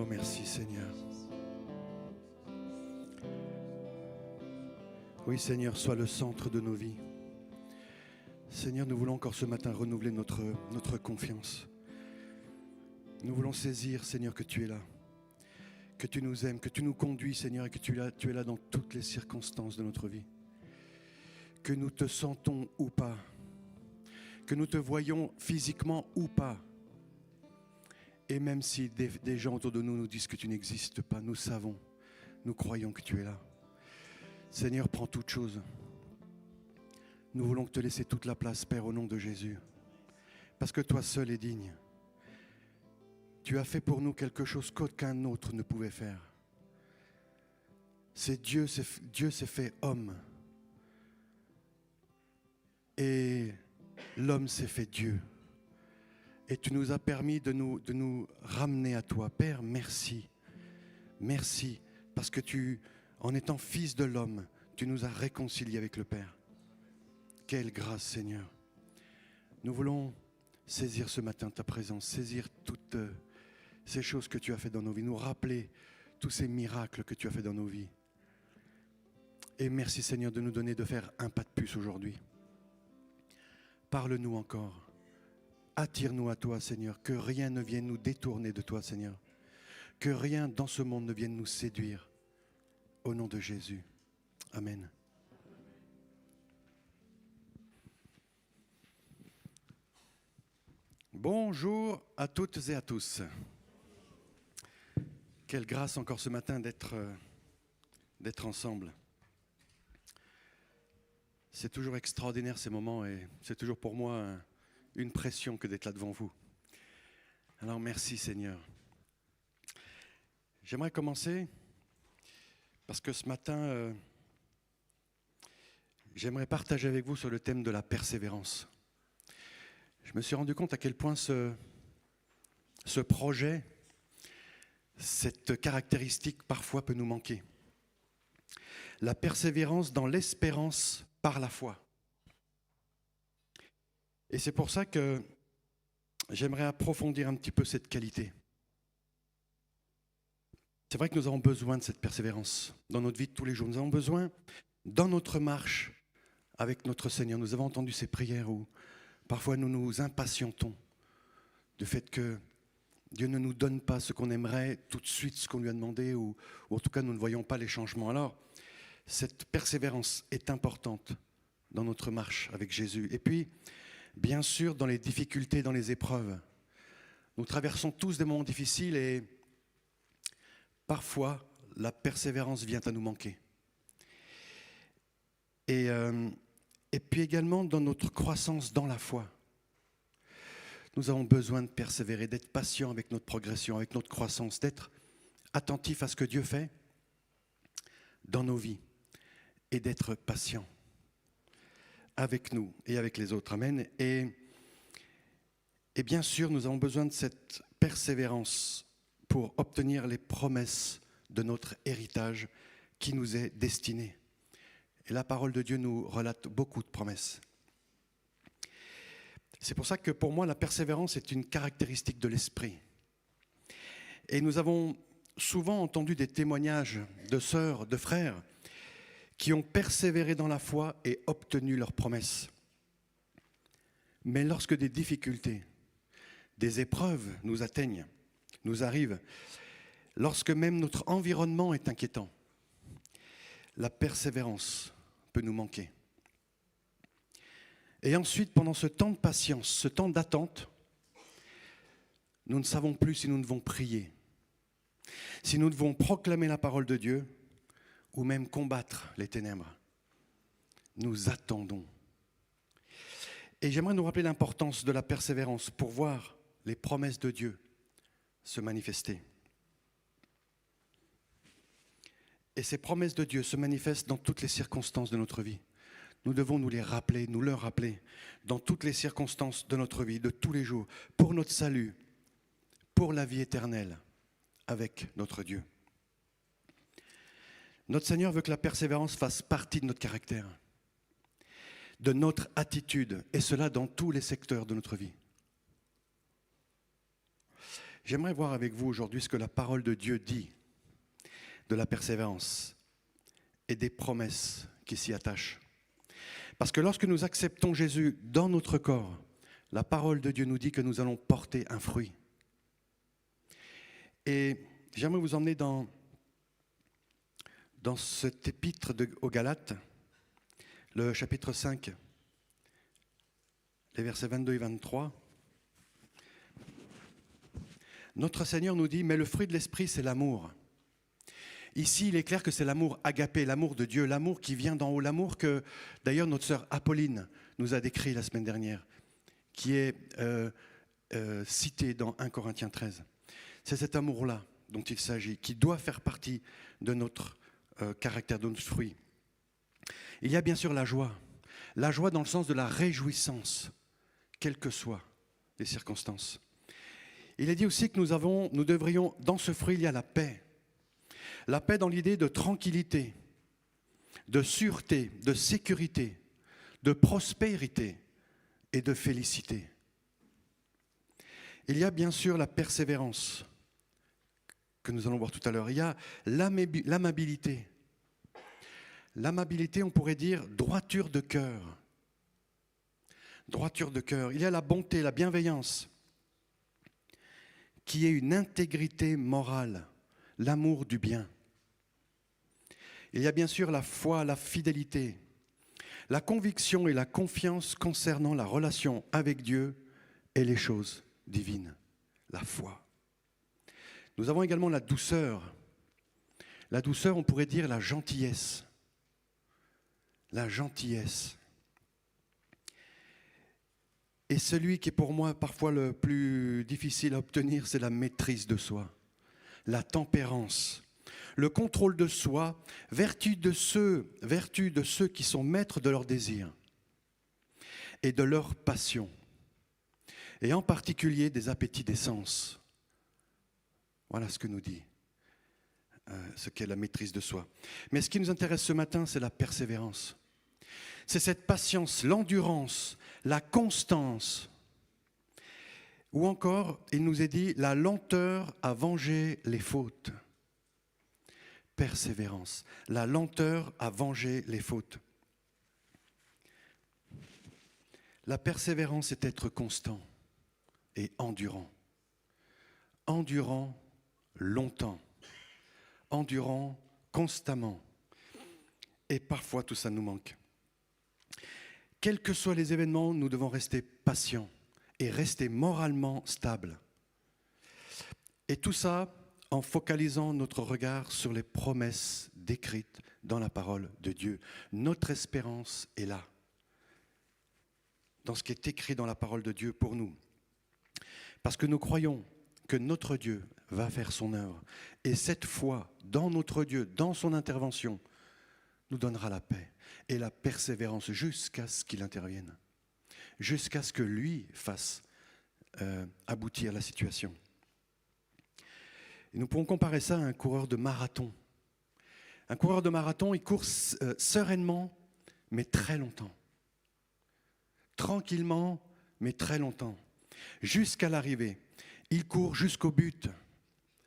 Oh, merci Seigneur. Oui Seigneur, sois le centre de nos vies. Seigneur, nous voulons encore ce matin renouveler notre confiance. Nous voulons saisir, Seigneur, que tu es là, que tu nous aimes, que tu nous conduis, Seigneur, et que tu es là dans toutes les circonstances de notre vie. Que nous te sentons ou pas, que nous te voyons physiquement ou pas. Et même si des gens autour de nous nous disent que tu n'existes pas, nous savons, nous croyons que tu es là. Seigneur, prends toute chose. Nous voulons te laisser toute la place, Père, au nom de Jésus. Parce que toi seul es digne. Tu as fait pour nous quelque chose qu'aucun autre ne pouvait faire. C'est Dieu s'est fait homme. Et l'homme s'est fait Dieu. Et tu nous as permis de nous ramener à toi. Père, merci. Merci. Parce que en étant fils de l'homme, tu nous as réconciliés avec le Père. Quelle grâce, Seigneur. Nous voulons saisir ce matin ta présence, saisir toutes ces choses que tu as fait dans nos vies, nous rappeler tous ces miracles que tu as fait dans nos vies. Et merci, Seigneur, de nous donner de faire un pas de plus aujourd'hui. Parle-nous encore. Attire-nous à toi, Seigneur. Que rien ne vienne nous détourner de toi, Seigneur. Que rien dans ce monde ne vienne nous séduire. Au nom de Jésus. Amen. Bonjour à toutes et à tous. Quelle grâce encore ce matin d'être ensemble. C'est toujours extraordinaire ces moments et c'est toujours pour moi une pression que d'être là devant vous. Alors merci Seigneur. J'aimerais commencer parce que ce matin, j'aimerais partager avec vous sur le thème de la persévérance. Je me suis rendu compte à quel point ce projet, cette caractéristique parfois peut nous manquer. La persévérance dans l'espérance par la foi. Et c'est pour ça que j'aimerais approfondir un petit peu cette qualité. C'est vrai que nous avons besoin de cette persévérance dans notre vie de tous les jours. Nous avons besoin, dans notre marche avec notre Seigneur, nous avons entendu ces prières où parfois nous nous impatientons du fait que Dieu ne nous donne pas ce qu'on aimerait tout de suite, ce qu'on lui a demandé, ou en tout cas nous ne voyons pas les changements. Alors, cette persévérance est importante dans notre marche avec Jésus. Et puis, bien sûr, dans les difficultés, dans les épreuves. Nous traversons tous des moments difficiles et parfois, la persévérance vient à nous manquer. Et puis également dans notre croissance dans la foi. Nous avons besoin de persévérer, d'être patient avec notre progression, avec notre croissance, d'être attentif à ce que Dieu fait dans nos vies et d'être patient avec nous et avec les autres. Amen. Et bien sûr, nous avons besoin de cette persévérance pour obtenir les promesses de notre héritage qui nous est destiné. Et la parole de Dieu nous relate beaucoup de promesses. C'est pour ça que pour moi, la persévérance est une caractéristique de l'esprit. Et nous avons souvent entendu des témoignages de sœurs, de frères, qui ont persévéré dans la foi et obtenu leurs promesses. Mais lorsque des difficultés, des épreuves nous atteignent, nous arrivent, lorsque même notre environnement est inquiétant, la persévérance peut nous manquer. Et ensuite, pendant ce temps de patience, ce temps d'attente, nous ne savons plus si nous devons prier, si nous devons proclamer la parole de Dieu ou même combattre les ténèbres. Nous attendons. Et j'aimerais nous rappeler l'importance de la persévérance pour voir les promesses de Dieu se manifester. Et ces promesses de Dieu se manifestent dans toutes les circonstances de notre vie. Nous devons nous les rappeler, nous leur rappeler, dans toutes les circonstances de notre vie, de tous les jours, pour notre salut, pour la vie éternelle avec notre Dieu. Notre Seigneur veut que la persévérance fasse partie de notre caractère, de notre attitude, et cela dans tous les secteurs de notre vie. J'aimerais voir avec vous aujourd'hui ce que la parole de Dieu dit de la persévérance et des promesses qui s'y attachent. Parce que lorsque nous acceptons Jésus dans notre corps, la parole de Dieu nous dit que nous allons porter un fruit. Et j'aimerais vous emmener dans cet épître aux Galates, le chapitre 5, les versets 22 et 23. Notre Seigneur nous dit, mais le fruit de l'esprit, c'est l'amour. Ici, il est clair que c'est l'amour agapé, l'amour de Dieu, l'amour qui vient d'en haut, l'amour que, d'ailleurs, notre sœur Apolline nous a décrit la semaine dernière, qui est cité dans 1 Corinthiens 13. C'est cet amour-là dont il s'agit, qui doit faire partie de notre caractère, de notre fruit. Il y a bien sûr la joie dans le sens de la réjouissance, quelles que soient les circonstances. Il est dit aussi que nous devrions, dans ce fruit, il y a la paix. La paix dans l'idée de tranquillité, de sûreté, de sécurité, de prospérité et de félicité. Il y a bien sûr la persévérance, que nous allons voir tout à l'heure. Il y a l'amabilité. L'amabilité, on pourrait dire droiture de cœur. Droiture de cœur. Il y a la bonté, la bienveillance, qui est une intégrité morale, l'amour du bien. Il y a bien sûr la foi, la fidélité, la conviction et la confiance concernant la relation avec Dieu et les choses divines, la foi. Nous avons également la douceur. La douceur, on pourrait dire la gentillesse. La gentillesse. Et celui qui est pour moi parfois le plus difficile à obtenir, c'est la maîtrise de soi, la tempérance, le contrôle de soi, vertu de ceux qui sont maîtres de leurs désirs et de leurs passions, et en particulier des appétits des sens. Voilà ce que nous dit, ce qu'est la maîtrise de soi. Mais ce qui nous intéresse ce matin, c'est la persévérance. C'est cette patience, l'endurance, la constance, ou encore, il nous est dit, la lenteur à venger les fautes. Persévérance, la lenteur à venger les fautes. La persévérance, c'est être constant et endurant. Endurant longtemps, endurant constamment. Et parfois, tout ça nous manque. Quels que soient les événements, nous devons rester patients et rester moralement stables. Et tout ça en focalisant notre regard sur les promesses décrites dans la parole de Dieu. Notre espérance est là, dans ce qui est écrit dans la parole de Dieu pour nous. Parce que nous croyons que notre Dieu va faire son œuvre. Et cette foi dans notre Dieu, dans son intervention, nous donnera la paix et la persévérance jusqu'à ce qu'il intervienne, jusqu'à ce que lui fasse aboutir la situation. Et nous pouvons comparer ça à un coureur de marathon. Un coureur de marathon, il court sereinement, mais très longtemps. Tranquillement, mais très longtemps. Jusqu'à l'arrivée. Il court jusqu'au but,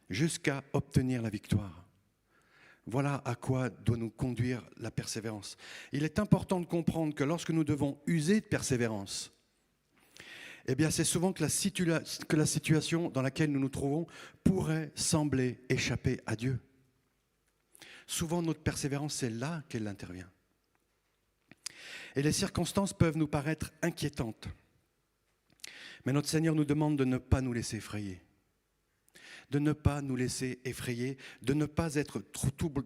jusqu'à obtenir la victoire. Voilà à quoi doit nous conduire la persévérance. Il est important de comprendre que lorsque nous devons user de persévérance, eh bien c'est souvent que la situation dans laquelle nous nous trouvons pourrait sembler échapper à Dieu. Souvent notre persévérance, c'est là qu'elle intervient. Et les circonstances peuvent nous paraître inquiétantes. Mais notre Seigneur nous demande de ne pas nous laisser effrayer. De ne pas nous laisser effrayer, de ne pas être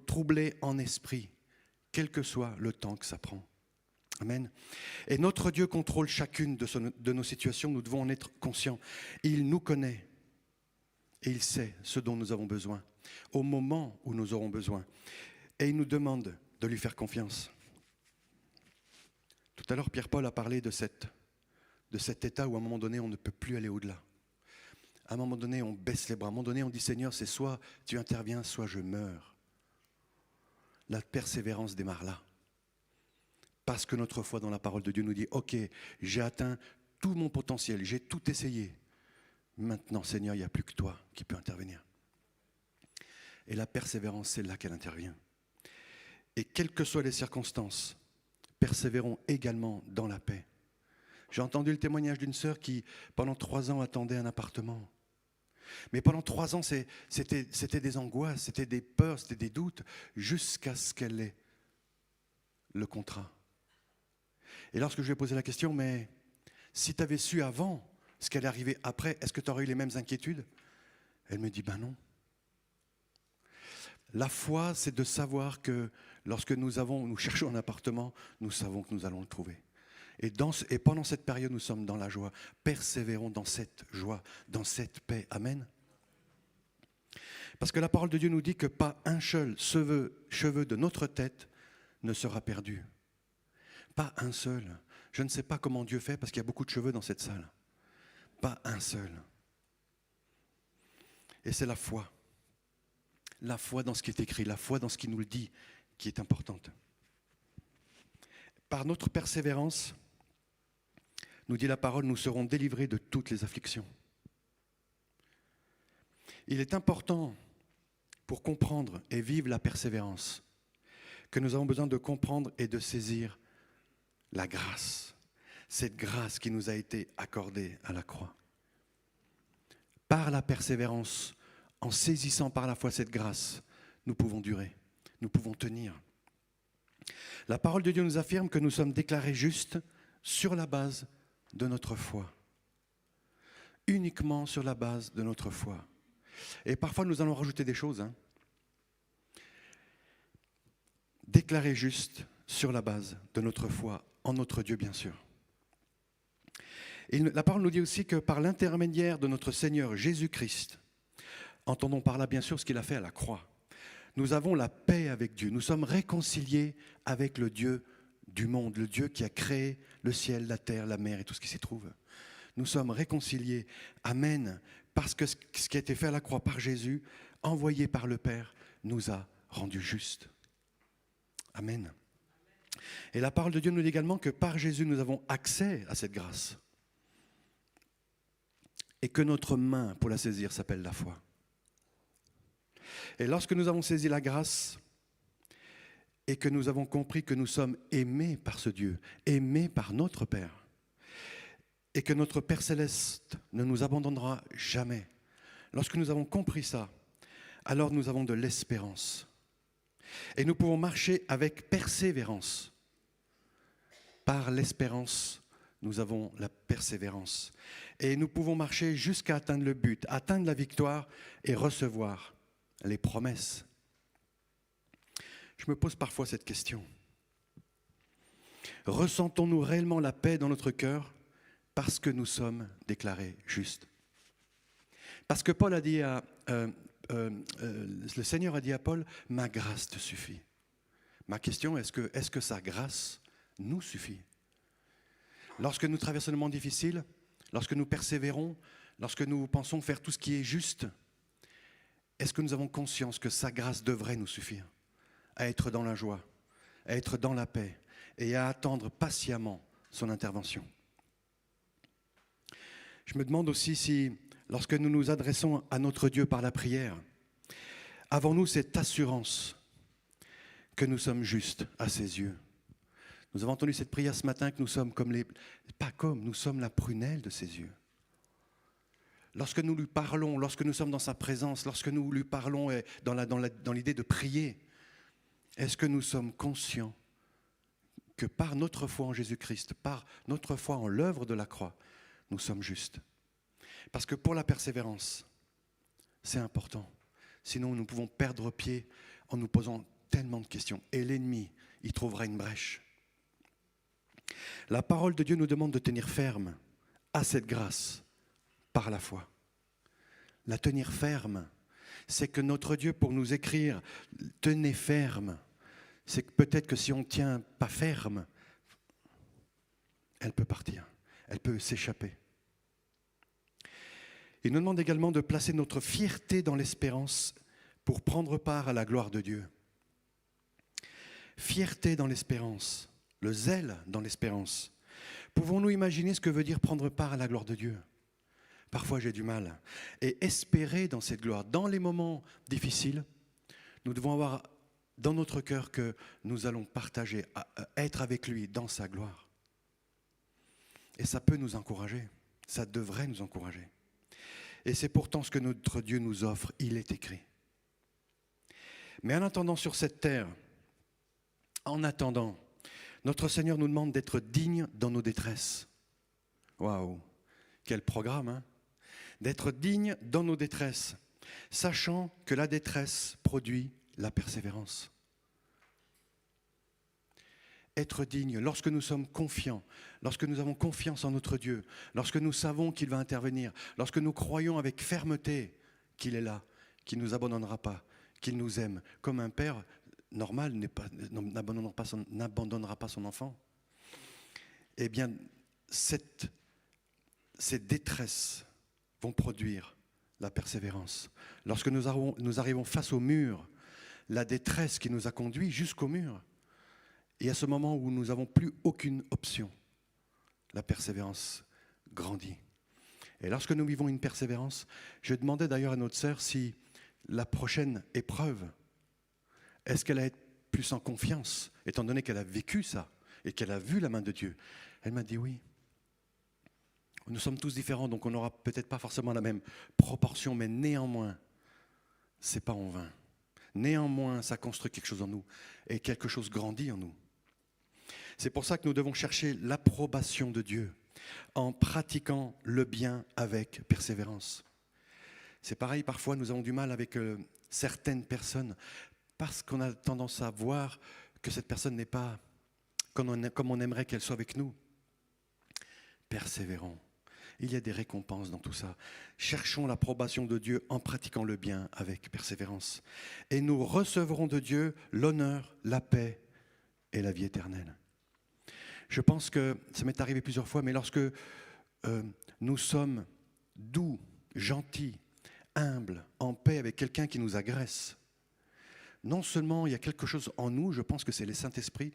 troublés en esprit, quel que soit le temps que ça prend. Amen. Et notre Dieu contrôle chacune de nos situations, nous devons en être conscients. Il nous connaît et il sait ce dont nous avons besoin, au moment où nous aurons besoin. Et il nous demande de lui faire confiance. Tout à l'heure, Pierre-Paul a parlé de cet état où à un moment donné, on ne peut plus aller au-delà. À un moment donné, on baisse les bras. À un moment donné, on dit, Seigneur, c'est soit tu interviens, soit je meurs. La persévérance démarre là. Parce que notre foi dans la parole de Dieu nous dit, ok, j'ai atteint tout mon potentiel, j'ai tout essayé. Maintenant, Seigneur, il n'y a plus que toi qui peux intervenir. Et la persévérance, c'est là qu'elle intervient. Et quelles que soient les circonstances, persévérons également dans la paix. J'ai entendu le témoignage d'une sœur qui, pendant 3 ans, attendait un appartement. Mais pendant 3 ans, c'était des angoisses, c'était des peurs, c'était des doutes, jusqu'à ce qu'elle ait le contrat. Et lorsque je lui ai posé la question, mais si tu avais su avant ce qui allait arriver après, est-ce que tu aurais eu les mêmes inquiétudes? Elle me dit, ben non. La foi, c'est de savoir que lorsque nous cherchons un appartement, nous savons que nous allons le trouver. Et pendant cette période, nous sommes dans la joie. Persévérons dans cette joie, dans cette paix. Amen. Parce que la parole de Dieu nous dit que pas un seul cheveu de notre tête ne sera perdu. Pas un seul. Je ne sais pas comment Dieu fait parce qu'il y a beaucoup de cheveux dans cette salle. Pas un seul. Et c'est la foi. La foi dans ce qui est écrit, la foi dans ce qui nous le dit, qui est importante. Par notre persévérance, nous dit la parole, nous serons délivrés de toutes les afflictions. Il est important pour comprendre et vivre la persévérance que nous avons besoin de comprendre et de saisir la grâce. Cette grâce qui nous a été accordée à la croix. Par la persévérance, en saisissant par la foi cette grâce, nous pouvons durer, nous pouvons tenir. La parole de Dieu nous affirme que nous sommes déclarés justes sur la base de notre foi. Uniquement sur la base de notre foi. Et parfois nous allons rajouter des choses. Déclarés justes sur la base de notre foi, en notre Dieu bien sûr. Et la parole nous dit aussi que par l'intermédiaire de notre Seigneur Jésus-Christ, entendons par là bien sûr ce qu'il a fait à la croix, nous avons la paix avec Dieu. Nous sommes réconciliés avec le Dieu du monde, le Dieu qui a créé le ciel, la terre, la mer et tout ce qui s'y trouve. Nous sommes réconciliés. Amen. Parce que ce qui a été fait à la croix par Jésus, envoyé par le Père, nous a rendus justes. Amen. Et la parole de Dieu nous dit également que par Jésus, nous avons accès à cette grâce. Et que notre main pour la saisir s'appelle la foi. Et lorsque nous avons saisi la grâce et que nous avons compris que nous sommes aimés par ce Dieu, aimés par notre Père, et que notre Père céleste ne nous abandonnera jamais, lorsque nous avons compris ça, alors nous avons de l'espérance. Et nous pouvons marcher avec persévérance. Par l'espérance, nous avons la persévérance. Et nous pouvons marcher jusqu'à atteindre le but, atteindre la victoire et recevoir les promesses. Je me pose parfois cette question. Ressentons-nous réellement la paix dans notre cœur parce que nous sommes déclarés justes? Parce que Paul a dit le Seigneur a dit à Paul, ma grâce te suffit. Ma question, est-ce que sa grâce nous suffit? Lorsque nous traversons des moments difficiles, lorsque nous persévérons, lorsque nous pensons faire tout ce qui est juste, est-ce que nous avons conscience que sa grâce devrait nous suffire à être dans la joie, à être dans la paix et à attendre patiemment son intervention? Je me demande aussi si, lorsque nous nous adressons à notre Dieu par la prière, avons-nous cette assurance que nous sommes justes à ses yeux? Nous avons entendu cette prière ce matin que nous sommes nous sommes la prunelle de ses yeux. Lorsque nous lui parlons, lorsque nous sommes dans sa présence, lorsque nous lui parlons dans l'idée de prier, est-ce que nous sommes conscients que par notre foi en Jésus-Christ, par notre foi en l'œuvre de la croix, nous sommes justes? Parce que pour la persévérance, c'est important. Sinon, nous pouvons perdre pied en nous posant tellement de questions. Et l'ennemi, il trouvera une brèche. La parole de Dieu nous demande de tenir ferme à cette grâce par la foi. La tenir ferme, c'est que notre Dieu, pour nous écrire « tenez ferme », c'est que peut-être que si on ne tient pas ferme, elle peut partir, elle peut s'échapper. Il nous demande également de placer notre fierté dans l'espérance pour prendre part à la gloire de Dieu. Fierté dans l'espérance, le zèle dans l'espérance. Pouvons-nous imaginer ce que veut dire prendre part à la gloire de Dieu? Parfois j'ai du mal. Et espérer dans cette gloire, dans les moments difficiles, nous devons avoir dans notre cœur que nous allons partager, être avec lui dans sa gloire. Et ça peut nous encourager, ça devrait nous encourager. Et c'est pourtant ce que notre Dieu nous offre, il est écrit. Mais en attendant sur cette terre, en attendant, notre Seigneur nous demande d'être dignes dans nos détresses. Waouh, quel programme, hein? D'être dignes dans nos détresses, sachant que la détresse produit la persévérance. Être digne, lorsque nous sommes confiants, lorsque nous avons confiance en notre Dieu, lorsque nous savons qu'il va intervenir, lorsque nous croyons avec fermeté qu'il est là, qu'il ne nous abandonnera pas, qu'il nous aime, comme un père normal n'abandonnera pas son enfant, eh bien, ces détresses vont produire la persévérance. Lorsque nous arrivons face au mur, la détresse qui nous a conduits jusqu'au mur, et à ce moment où nous n'avons plus aucune option, la persévérance grandit. Et lorsque nous vivons une persévérance, je demandais d'ailleurs à notre sœur si la prochaine épreuve, est-ce qu'elle allait être plus en confiance, étant donné qu'elle a vécu ça et qu'elle a vu la main de Dieu. Elle m'a dit oui. Nous sommes tous différents, donc on n'aura peut-être pas forcément la même proportion, mais néanmoins, ce n'est pas en vain. Néanmoins, ça construit quelque chose en nous et quelque chose grandit en nous. C'est pour ça que nous devons chercher l'approbation de Dieu en pratiquant le bien avec persévérance. C'est pareil, parfois nous avons du mal avec certaines personnes parce qu'on a tendance à voir que cette personne n'est pas comme on aimerait qu'elle soit avec nous. Persévérons. Il y a des récompenses dans tout ça. Cherchons l'approbation de Dieu en pratiquant le bien avec persévérance. Et nous recevrons de Dieu l'honneur, la paix et la vie éternelle. Je pense que ça m'est arrivé plusieurs fois, mais lorsque nous sommes doux, gentils, humbles, en paix avec quelqu'un qui nous agresse, non seulement il y a quelque chose en nous, je pense que c'est le Saint-Esprit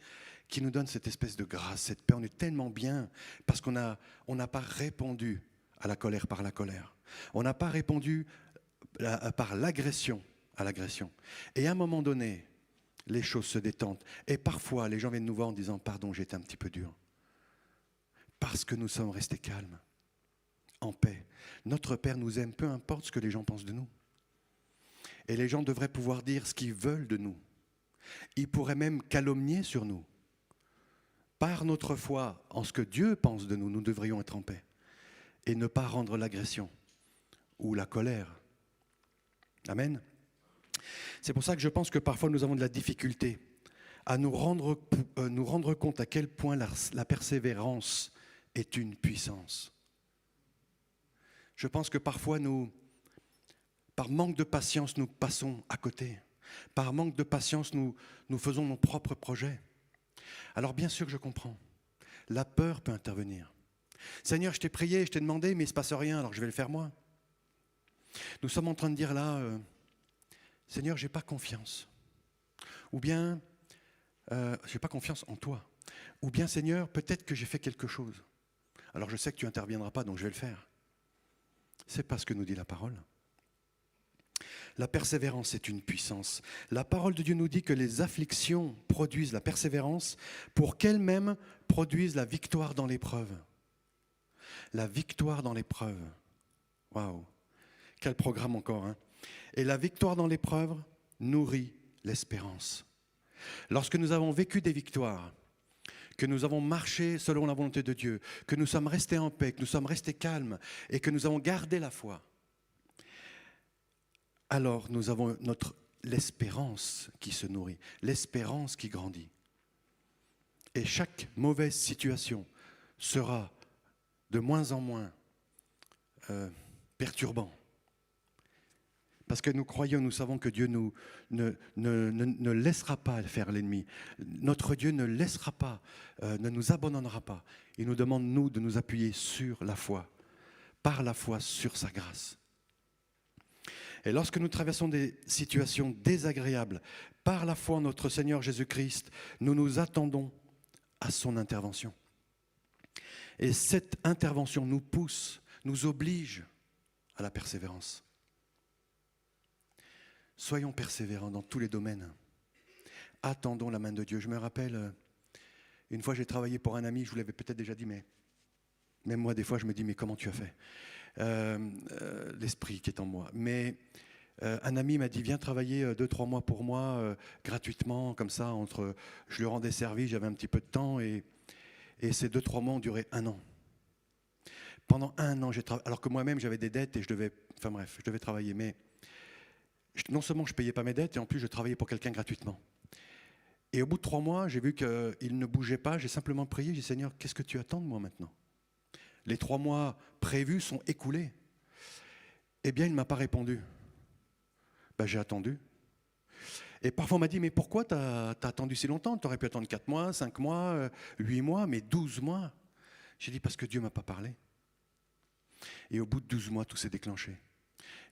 qui nous donne cette espèce de grâce, cette paix. On est tellement bien parce qu'on n'a pas répondu à la colère par la colère. On n'a pas répondu par l'agression à l'agression. Et à un moment donné, les choses se détendent. Et parfois, les gens viennent nous voir en disant « Pardon, j'ai été un petit peu dur. » Parce que nous sommes restés calmes, en paix. Notre Père nous aime, peu importe ce que les gens pensent de nous. Et les gens devraient pouvoir dire ce qu'ils veulent de nous. Ils pourraient même calomnier sur nous. Par notre foi en ce que Dieu pense de nous, nous devrions être en paix. Et ne pas rendre l'agression ou la colère. Amen. C'est pour ça que je pense que parfois nous avons de la difficulté à nous rendre compte à quel point la persévérance est une puissance. Je pense que parfois par manque de patience, nous passons à côté. Par manque de patience, nous faisons nos propres projets. Alors bien sûr que je comprends. La peur peut intervenir. Seigneur, je t'ai prié, je t'ai demandé, mais il ne se passe rien, alors je vais le faire moi. Nous sommes en train de dire là, Seigneur, je n'ai pas confiance. Ou bien, je n'ai pas confiance en toi. Ou bien, Seigneur, peut-être que j'ai fait quelque chose. Alors je sais que tu n'interviendras pas, donc je vais le faire. Ce n'est pas ce que nous dit la parole. La persévérance est une puissance. La parole de Dieu nous dit que les afflictions produisent la persévérance pour qu'elles-mêmes produisent la victoire dans l'épreuve. La victoire dans l'épreuve. Waouh! Quel programme encore, hein? Et la victoire dans l'épreuve nourrit l'espérance. Lorsque nous avons vécu des victoires, que nous avons marché selon la volonté de Dieu, que nous sommes restés en paix, que nous sommes restés calmes et que nous avons gardé la foi, alors nous avons l'espérance qui se nourrit, l'espérance qui grandit. Et chaque mauvaise situation sera de moins en moins perturbant. Parce que nous croyons, nous savons que Dieu ne laissera pas faire l'ennemi. Notre Dieu ne laissera pas, ne nous abandonnera pas. Il nous demande, nous, de nous appuyer sur la foi, par la foi sur sa grâce. Et lorsque nous traversons des situations désagréables, par la foi en notre Seigneur Jésus-Christ, nous nous attendons à son intervention. Et cette intervention nous pousse, nous oblige à la persévérance. Soyons persévérants dans tous les domaines. Attendons la main de Dieu. Je me rappelle, une fois j'ai travaillé pour un ami, je vous l'avais peut-être déjà dit, mais même moi des fois je me dis, mais comment tu as fait l'esprit qui est en moi. Mais un ami m'a dit, viens travailler 2-3 mois pour moi, gratuitement, comme ça, je lui rendais service, j'avais un petit peu de temps, et ces 2-3 mois ont duré 1 an. Pendant 1 an, j'ai travaillé, alors que moi-même j'avais des dettes et je devais travailler, mais non seulement je ne payais pas mes dettes, et en plus je travaillais pour quelqu'un gratuitement. Et au bout de 3 mois, j'ai vu qu'il ne bougeait pas, j'ai simplement prié, j'ai dit, Seigneur, qu'est-ce que tu attends de moi maintenant ? Les 3 mois prévus sont écoulés. Eh bien, il ne m'a pas répondu. J'ai attendu. Et parfois on m'a dit, mais pourquoi tu as attendu si longtemps ? Tu aurais pu attendre 4 mois, 5 mois, 8 mois, mais 12 mois. J'ai dit, parce que Dieu ne m'a pas parlé. Et au bout de 12 mois, tout s'est déclenché.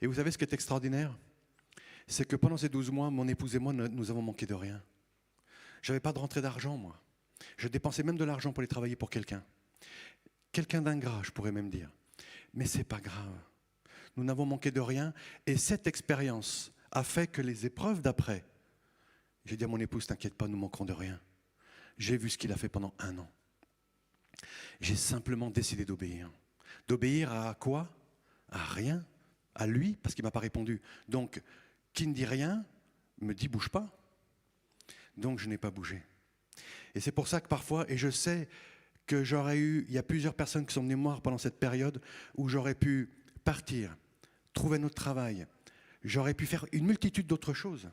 Et vous savez ce qui est extraordinaire ? C'est que pendant ces 12 mois, mon épouse et moi, nous avons manqué de rien. Je n'avais pas de rentrée d'argent, moi. Je dépensais même de l'argent pour aller travailler pour quelqu'un. Quelqu'un d'ingrat, je pourrais même dire. Mais ce n'est pas grave. Nous n'avons manqué de rien. Et cette expérience a fait que les épreuves d'après, j'ai dit à mon épouse, t'inquiète pas, nous manquerons de rien. J'ai vu ce qu'il a fait pendant 1 an. J'ai simplement décidé d'obéir. D'obéir à quoi ? À rien. À lui, parce qu'il ne m'a pas répondu. Donc, qui ne dit rien, me dit bouge pas. Donc, je n'ai pas bougé. Et c'est pour ça que parfois, et je sais que il y a plusieurs personnes qui sont venues me voir pendant cette période où j'aurais pu partir, trouver notre travail, j'aurais pi faire une multitude d'autres choses.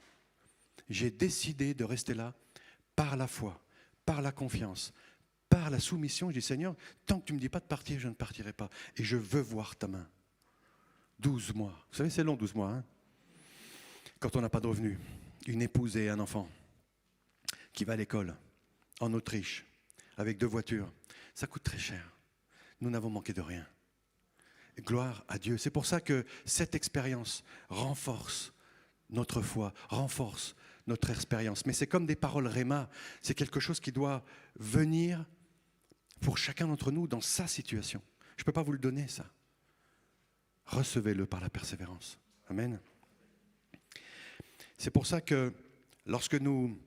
J'ai décidé de rester là par la foi, par la confiance, par la soumission. Je dis, Seigneur, tant que tu ne me dis pas de partir, je ne partirai pas. Et je veux voir ta main. 12 mois. Vous savez, c'est long, 12 mois. Hein, quand on n'a pas de revenus. Une épouse et un enfant qui va à l'école en Autriche avec 2 voitures. Ça coûte très cher. Nous n'avons manqué de rien. Gloire à Dieu. C'est pour ça que cette expérience renforce notre foi, renforce notre expérience. Mais c'est comme des paroles réma. C'est quelque chose qui doit venir pour chacun d'entre nous dans sa situation. Je ne peux pas vous le donner, ça. Recevez-le par la persévérance. Amen. C'est pour ça que lorsque nous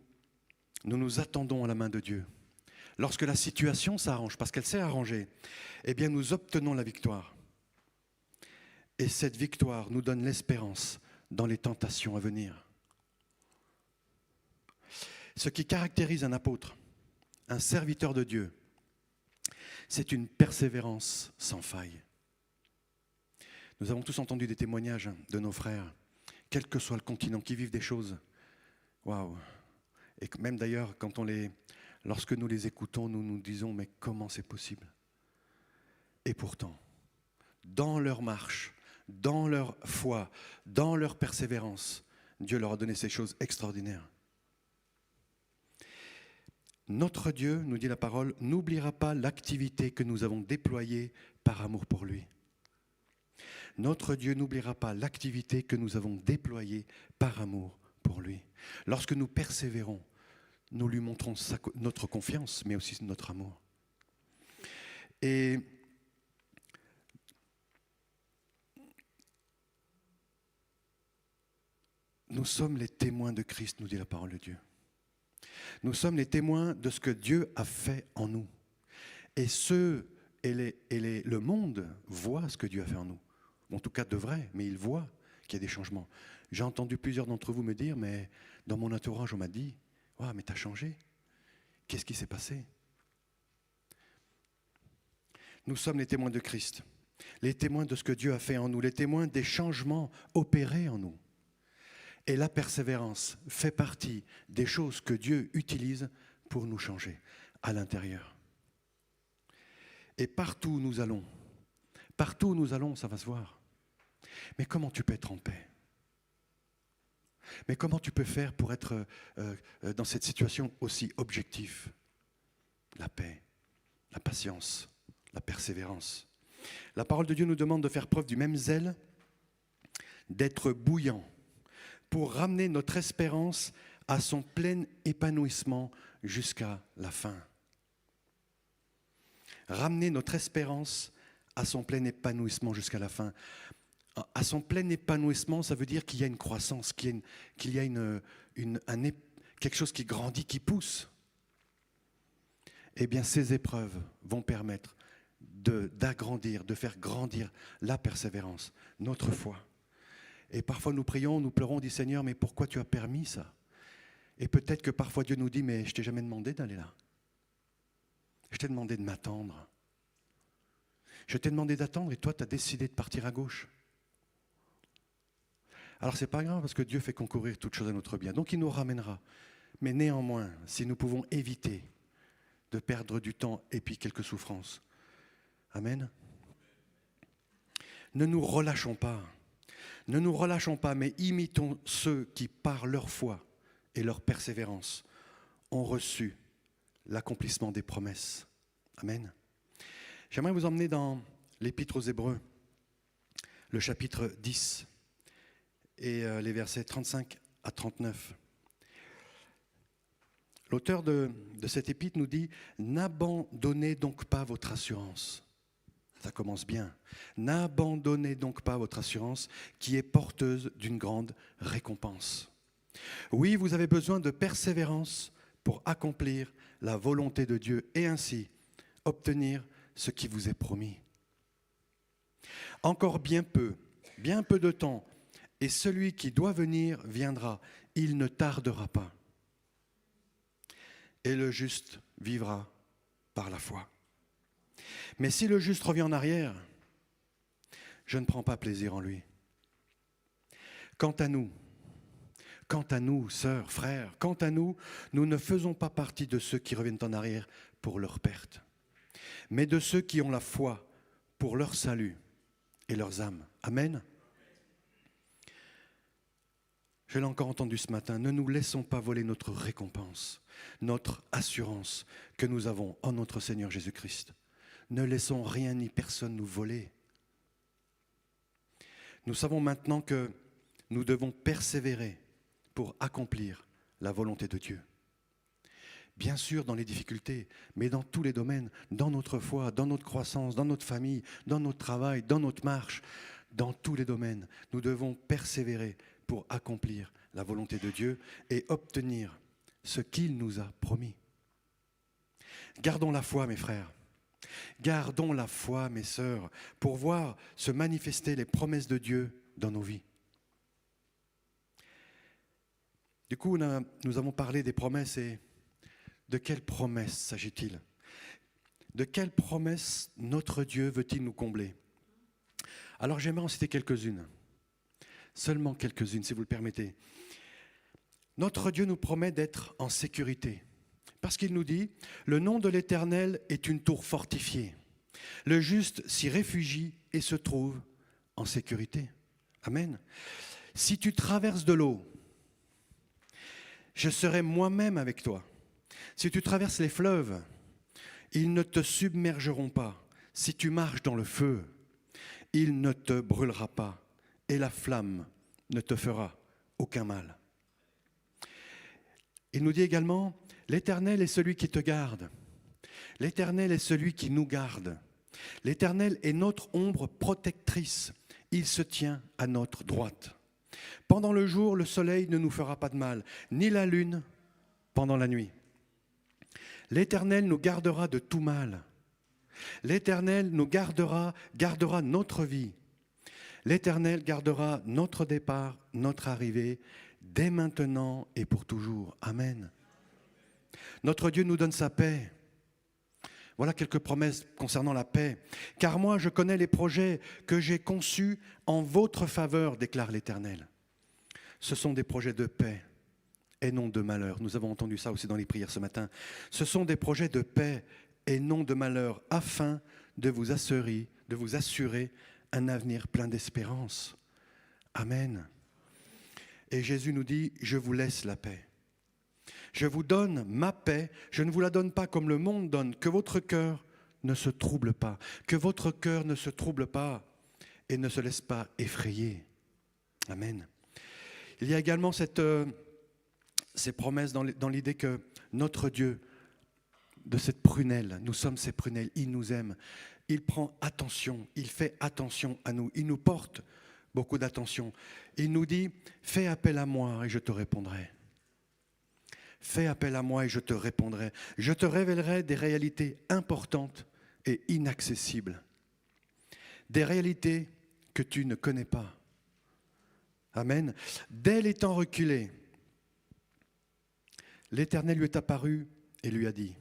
attendons à la main de Dieu, lorsque la situation s'arrange, parce qu'elle s'est arrangée, eh bien nous obtenons la victoire. Et cette victoire nous donne l'espérance dans les tentations à venir. Ce qui caractérise un apôtre, un serviteur de Dieu, c'est une persévérance sans faille. Nous avons tous entendu des témoignages de nos frères, quel que soit le continent, qui vivent des choses. Waouh! Et même d'ailleurs, lorsque nous les écoutons, nous nous disons, mais comment c'est possible? Et pourtant, dans leur marche, dans leur foi, dans leur persévérance, Dieu leur a donné ces choses extraordinaires. Notre Dieu, nous dit la parole, n'oubliera pas l'activité que nous avons déployée par amour pour lui. Notre Dieu n'oubliera pas l'activité que nous avons déployée par amour pour lui. Lorsque nous persévérons, nous lui montrons notre confiance, mais aussi notre amour. Et nous sommes les témoins de Christ, nous dit la parole de Dieu. Nous sommes les témoins de ce que Dieu a fait en nous. Et le monde voit ce que Dieu a fait en nous. En tout cas, devrait, mais il voit qu'il y a des changements. J'ai entendu plusieurs d'entre vous me dire, mais dans mon entourage, on m'a dit, « Ouais, mais t'as changé. Qu'est-ce qui s'est passé ?» Nous sommes les témoins de Christ, les témoins de ce que Dieu a fait en nous, les témoins des changements opérés en nous. Et la persévérance fait partie des choses que Dieu utilise pour nous changer à l'intérieur. Et partout où nous allons, ça va se voir. Mais comment tu peux être en paix ? Mais comment tu peux faire pour être dans cette situation aussi objective ? La paix, la patience, la persévérance. La parole de Dieu nous demande de faire preuve du même zèle, d'être bouillant, pour ramener notre espérance à son plein épanouissement jusqu'à la fin. Ramener notre espérance à son plein épanouissement jusqu'à la fin. à son plein épanouissement, ça veut dire qu'il y a une croissance, qu'il y a quelque chose qui grandit, qui pousse. Eh bien, ces épreuves vont permettre d'agrandir, de faire grandir la persévérance, notre foi. Et parfois nous prions, nous pleurons, on dit Seigneur, mais pourquoi tu as permis ça? Et peut-être que parfois Dieu nous dit, mais je ne t'ai jamais demandé d'aller là. Je t'ai demandé de m'attendre. Je t'ai demandé d'attendre et toi tu as décidé de partir à gauche. Alors c'est pas grave parce que Dieu fait concourir toutes choses à notre bien. Donc il nous ramènera. Mais néanmoins, si nous pouvons éviter de perdre du temps et puis quelques souffrances. Amen. Ne nous relâchons pas. Ne nous relâchons pas, mais imitons ceux qui, par leur foi et leur persévérance, ont reçu l'accomplissement des promesses. Amen. J'aimerais vous emmener dans l'Épître aux Hébreux, le chapitre 10 et les versets 35 à 39. L'auteur de cet épître nous dit « N'abandonnez donc pas votre assurance ». Ça commence bien. « N'abandonnez donc pas votre assurance qui est porteuse d'une grande récompense. » Oui, vous avez besoin de persévérance pour accomplir la volonté de Dieu et ainsi obtenir ce qui vous est promis. Encore bien peu de temps, et celui qui doit venir viendra, il ne tardera pas. Et le juste vivra par la foi. Mais si le juste revient en arrière, je ne prends pas plaisir en lui. Quant à nous, sœurs, frères, quant à nous, nous ne faisons pas partie de ceux qui reviennent en arrière pour leur perte, mais de ceux qui ont la foi pour leur salut et leurs âmes. Amen. Je l'ai encore entendu ce matin, ne nous laissons pas voler notre récompense, notre assurance que nous avons en notre Seigneur Jésus-Christ. Ne laissons rien ni personne nous voler. Nous savons maintenant que nous devons persévérer pour accomplir la volonté de Dieu. Bien sûr dans les difficultés, mais dans tous les domaines, dans notre foi, dans notre croissance, dans notre famille, dans notre travail, dans notre marche, dans tous les domaines, nous devons persévérer pour accomplir la volonté de Dieu et obtenir ce qu'il nous a promis. Gardons la foi, mes frères. Gardons la foi, mes sœurs, pour voir se manifester les promesses de Dieu dans nos vies. Du coup, nous avons parlé des promesses et de quelles promesses s'agit-il? De quelles promesses notre Dieu veut-il nous combler? Alors j'aimerais en citer quelques-unes, seulement quelques-unes si vous le permettez. Notre Dieu nous promet d'être en sécurité. Parce qu'il nous dit, le nom de l'Éternel est une tour fortifiée. Le juste s'y réfugie et se trouve en sécurité. Amen. Si tu traverses de l'eau, je serai moi-même avec toi. Si tu traverses les fleuves, ils ne te submergeront pas. Si tu marches dans le feu, il ne te brûlera pas et la flamme ne te fera aucun mal. Il nous dit également, l'Éternel est celui qui te garde. L'Éternel est celui qui nous garde. L'Éternel est notre ombre protectrice. Il se tient à notre droite. Pendant le jour, le soleil ne nous fera pas de mal, ni la lune pendant la nuit. L'Éternel nous gardera de tout mal. L'Éternel nous gardera notre vie. L'Éternel gardera notre départ, notre arrivée, dès maintenant et pour toujours. Amen. Notre Dieu nous donne sa paix. Voilà quelques promesses concernant la paix. « Car moi, je connais les projets que j'ai conçus en votre faveur, déclare l'Éternel. » Ce sont des projets de paix et non de malheur. Nous avons entendu ça aussi dans les prières ce matin. Ce sont des projets de paix et non de malheur, afin de vous assurer un avenir plein d'espérance. Amen. Et Jésus nous dit, je vous laisse la paix. Je vous donne ma paix, je ne vous la donne pas comme le monde donne, que votre cœur ne se trouble pas, que votre cœur ne se trouble pas et ne se laisse pas effrayer. Amen. Il y a également ces promesses dans l'idée que notre Dieu, de cette prunelle, nous sommes ses prunelles, il nous aime, il prend attention, il fait attention à nous, il nous porte beaucoup d'attention. Il nous dit, fais appel à moi et je te répondrai. Fais appel à moi et je te répondrai. Je te révélerai des réalités importantes et inaccessibles. Des réalités que tu ne connais pas. Amen. Dès les temps reculés, l'Éternel lui est apparu et lui a dit,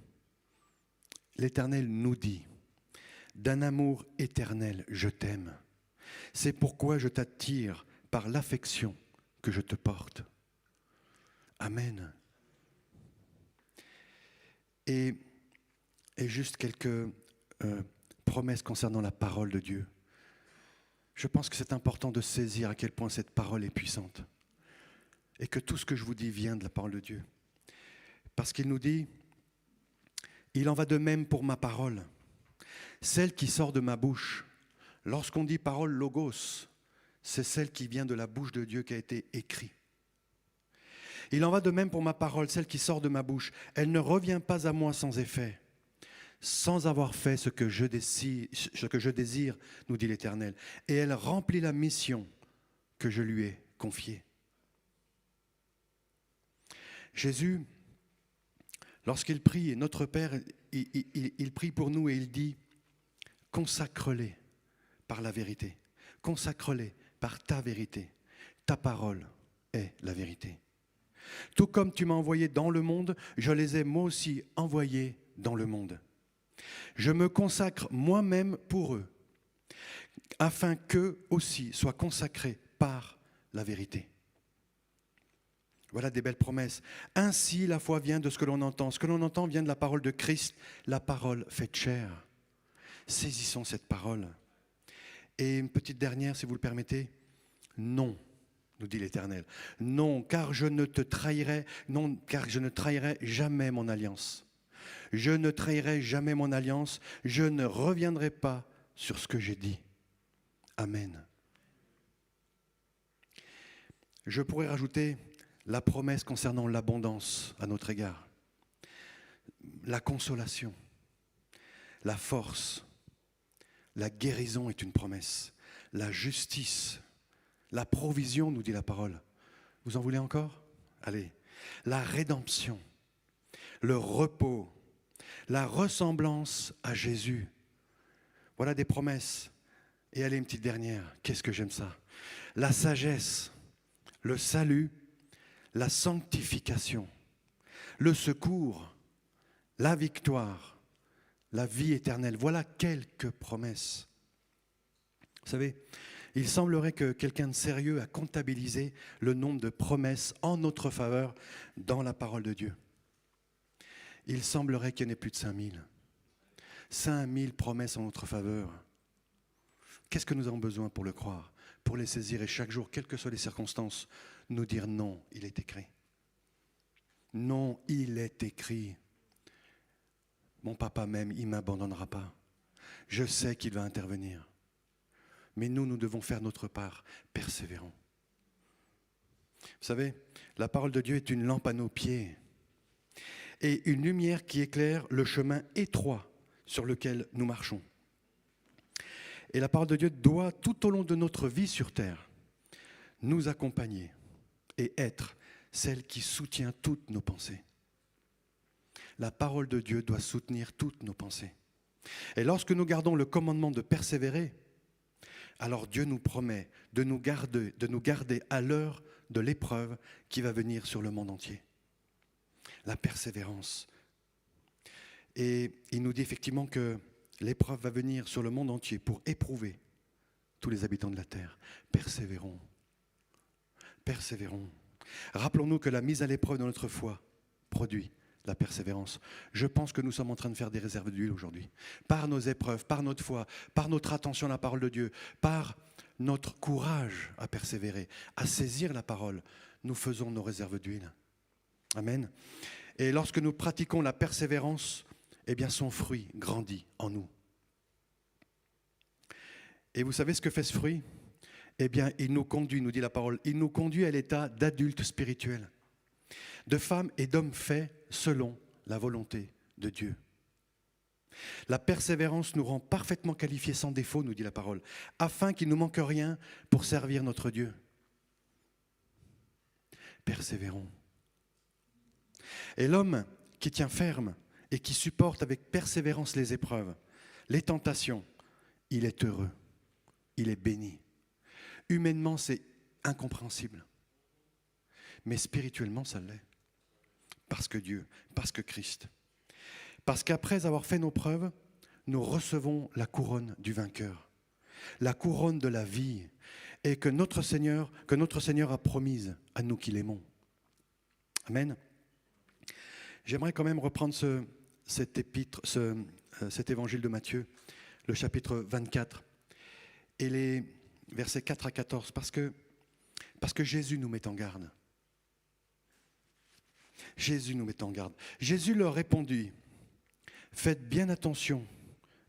l'Éternel nous dit, d'un amour éternel, je t'aime. C'est pourquoi je t'attire par l'affection que je te porte. Amen. Et juste quelques promesses concernant la parole de Dieu. Je pense que c'est important de saisir à quel point cette parole est puissante. Et que tout ce que je vous dis vient de la parole de Dieu. Parce qu'il nous dit, il en va de même pour ma parole. Celle qui sort de ma bouche. Lorsqu'on dit parole logos, c'est celle qui vient de la bouche de Dieu qui a été écrite. Il en va de même pour ma parole, celle qui sort de ma bouche. Elle ne revient pas à moi sans effet, sans avoir fait ce que je désire, nous dit l'Éternel. Et elle remplit la mission que je lui ai confiée. Jésus, lorsqu'il prie, notre Père, il prie pour nous et il dit, consacre-les par la vérité. Consacre-les par ta vérité. Ta parole est la vérité. Tout comme tu m'as envoyé dans le monde, je les ai moi aussi envoyés dans le monde. Je me consacre moi-même pour eux, afin qu'eux aussi soient consacrés par la vérité. Voilà des belles promesses. Ainsi, la foi vient de ce que l'on entend. Ce que l'on entend vient de la parole de Christ, la parole faite chair. Saisissons cette parole. Et une petite dernière, si vous le permettez. Non, nous dit l'Éternel. Non, car je ne trahirai jamais mon alliance. Je ne trahirai jamais mon alliance. Je ne reviendrai pas sur ce que j'ai dit. Amen. Je pourrais rajouter la promesse concernant l'abondance à notre égard. La consolation, la force, la guérison est une promesse. La justice, la provision, nous dit la parole. Vous en voulez encore? Allez. La rédemption, le repos, la ressemblance à Jésus. Voilà des promesses. Et allez, une petite dernière. Qu'est-ce que j'aime ça? La sagesse, le salut, la sanctification, le secours, la victoire, la vie éternelle. Voilà quelques promesses. Vous savez, il semblerait que quelqu'un de sérieux a comptabilisé le nombre de promesses en notre faveur dans la parole de Dieu. Il semblerait qu'il y en ait plus de 5000. 5000 promesses en notre faveur. Qu'est-ce que nous avons besoin pour le croire, pour les saisir et chaque jour, quelles que soient les circonstances, nous dire non, il est écrit. Non, il est écrit. Mon papa m'aime, il ne m'abandonnera pas. Je sais qu'il va intervenir. Mais nous devons faire notre part, persévérons. Vous savez, la parole de Dieu est une lampe à nos pieds et une lumière qui éclaire le chemin étroit sur lequel nous marchons. Et la parole de Dieu doit, tout au long de notre vie sur terre, nous accompagner et être celle qui soutient toutes nos pensées. La parole de Dieu doit soutenir toutes nos pensées. Et lorsque nous gardons le commandement de persévérer, alors Dieu nous promet de nous garder à l'heure de l'épreuve qui va venir sur le monde entier. La persévérance. Et il nous dit effectivement que l'épreuve va venir sur le monde entier pour éprouver tous les habitants de la terre. Persévérons. Persévérons. Rappelons-nous que la mise à l'épreuve de notre foi produit la persévérance. Je pense que nous sommes en train de faire des réserves d'huile aujourd'hui. Par nos épreuves, par notre foi, par notre attention à la parole de Dieu, par notre courage à persévérer, à saisir la parole, nous faisons nos réserves d'huile. Amen. Et lorsque nous pratiquons la persévérance, eh bien son fruit grandit en nous. Et vous savez ce que fait ce fruit? Eh bien, il nous conduit, nous dit la parole, il nous conduit à l'état d'adulte spirituel, de femmes et d'hommes faits selon la volonté de Dieu. La persévérance nous rend parfaitement qualifiés sans défaut, nous dit la parole, afin qu'il ne nous manque rien pour servir notre Dieu. Persévérons. Et l'homme qui tient ferme et qui supporte avec persévérance les épreuves, les tentations, il est heureux, il est béni. Humainement, c'est incompréhensible. Mais spirituellement, ça l'est. Parce que Dieu, parce que Christ. Parce qu'après avoir fait nos preuves, nous recevons la couronne du vainqueur, la couronne de la vie, et que notre Seigneur a promise à nous qui l'aimons. Amen. J'aimerais quand même reprendre cet évangile de Matthieu, le chapitre 24, et les versets 4 à 14, parce que Jésus nous met en garde. Jésus nous met en garde. Jésus leur répondit, « Faites bien attention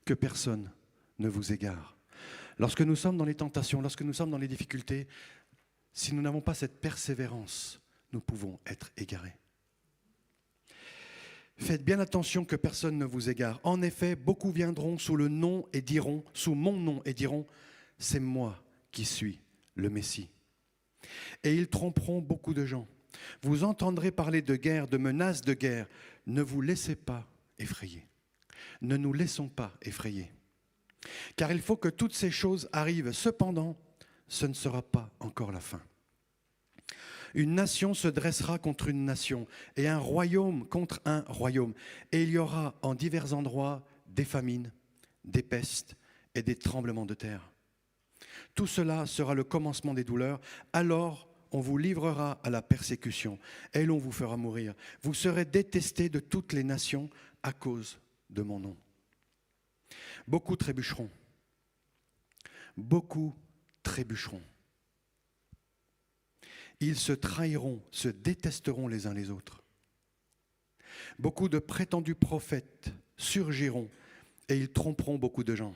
que personne ne vous égare. » Lorsque nous sommes dans les tentations, lorsque nous sommes dans les difficultés, si nous n'avons pas cette persévérance, nous pouvons être égarés. Faites bien attention que personne ne vous égare. En effet, beaucoup viendront sous mon nom et diront, c'est moi qui suis le Messie. Et ils tromperont beaucoup de gens. Vous entendrez parler de guerre, de menaces de guerre. Ne vous laissez pas effrayer. Ne nous laissons pas effrayer. Car il faut que toutes ces choses arrivent. Cependant, ce ne sera pas encore la fin. Une nation se dressera contre une nation et un royaume contre un royaume. Et il y aura en divers endroits des famines, des pestes et des tremblements de terre. Tout cela sera le commencement des douleurs. Alors on vous livrera à la persécution et l'on vous fera mourir. Vous serez détestés de toutes les nations à cause de mon nom. Beaucoup trébucheront. Beaucoup trébucheront. Ils se trahiront, se détesteront les uns les autres. Beaucoup de prétendus prophètes surgiront et ils tromperont beaucoup de gens.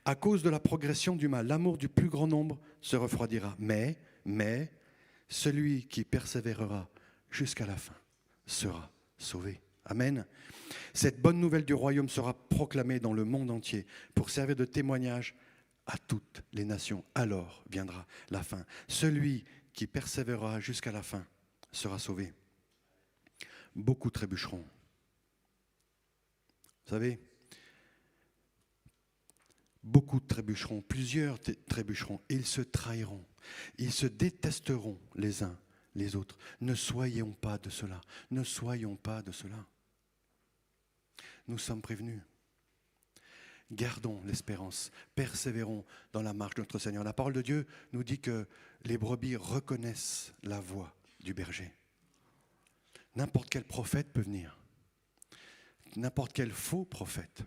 À cause de la progression du mal, l'amour du plus grand nombre se refroidira. Mais, celui qui persévérera jusqu'à la fin sera sauvé. Amen. Cette bonne nouvelle du royaume sera proclamée dans le monde entier pour servir de témoignage à toutes les nations. Alors viendra la fin. Celui qui persévérera jusqu'à la fin sera sauvé. Beaucoup trébucheront. Vous savez, beaucoup trébucheront, plusieurs trébucheront, ils se trahiront, ils se détesteront les uns les autres. Ne soyons pas de cela, ne soyons pas de cela. Nous sommes prévenus. Gardons l'espérance, persévérons dans la marche de notre Seigneur. La parole de Dieu nous dit que les brebis reconnaissent la voix du berger. N'importe quel prophète peut venir, n'importe quel faux prophète.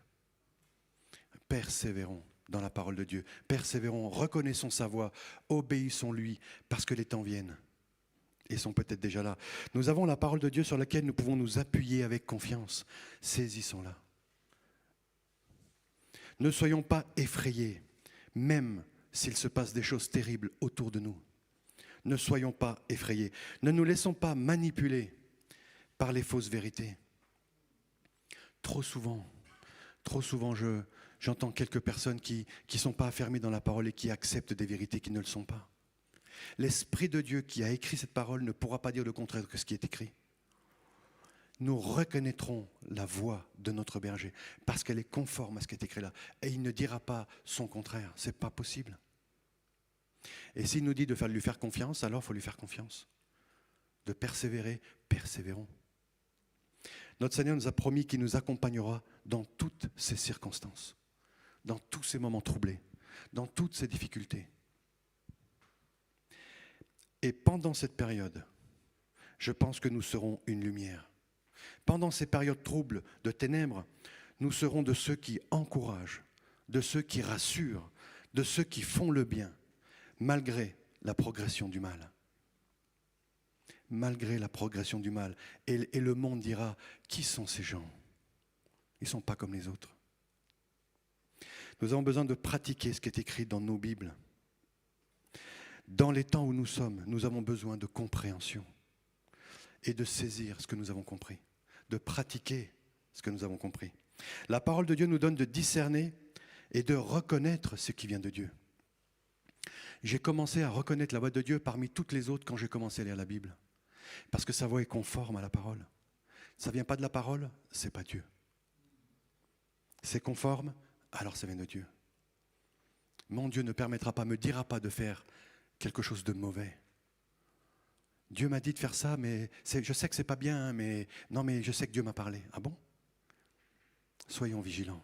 Persévérons dans la parole de Dieu, persévérons, reconnaissons sa voix, obéissons-lui, parce que les temps viennent et sont peut-être déjà là. Nous avons la parole de Dieu sur laquelle nous pouvons nous appuyer avec confiance. Saisissons-la. Ne soyons pas effrayés, même s'il se passe des choses terribles autour de nous. Ne soyons pas effrayés. Ne nous laissons pas manipuler par les fausses vérités. Trop souvent, j'entends quelques personnes qui ne sont pas affermées dans la parole et qui acceptent des vérités qui ne le sont pas. L'Esprit de Dieu qui a écrit cette parole ne pourra pas dire le contraire que ce qui est écrit. Nous reconnaîtrons la voix de notre berger parce qu'elle est conforme à ce qui est écrit là. Et il ne dira pas son contraire. Ce n'est pas possible. Et s'il nous dit de lui faire confiance, alors il faut lui faire confiance. De persévérer, persévérons. Notre Seigneur nous a promis qu'il nous accompagnera dans toutes ces circonstances, dans tous ces moments troublés, dans toutes ces difficultés. Et pendant cette période, je pense que nous serons une lumière. Pendant ces périodes troubles de ténèbres, nous serons de ceux qui encouragent, de ceux qui rassurent, de ceux qui font le bien, malgré la progression du mal. Malgré la progression du mal. Et le monde dira, qui sont ces gens? Ils ne sont pas comme les autres. Nous avons besoin de pratiquer ce qui est écrit dans nos Bibles. Dans les temps où nous sommes, nous avons besoin de compréhension et de saisir ce que nous avons compris, de pratiquer ce que nous avons compris. La parole de Dieu nous donne de discerner et de reconnaître ce qui vient de Dieu. J'ai commencé à reconnaître la voix de Dieu parmi toutes les autres quand j'ai commencé à lire la Bible. Parce que sa voix est conforme à la parole. Ça ne vient pas de la parole, ce n'est pas Dieu. C'est conforme, alors ça vient de Dieu. Mon Dieu ne permettra pas, me dira pas de faire quelque chose de mauvais. Dieu m'a dit de faire ça, mais je sais que ce n'est pas bien, hein, mais je sais que Dieu m'a parlé. Ah bon? Soyons vigilants.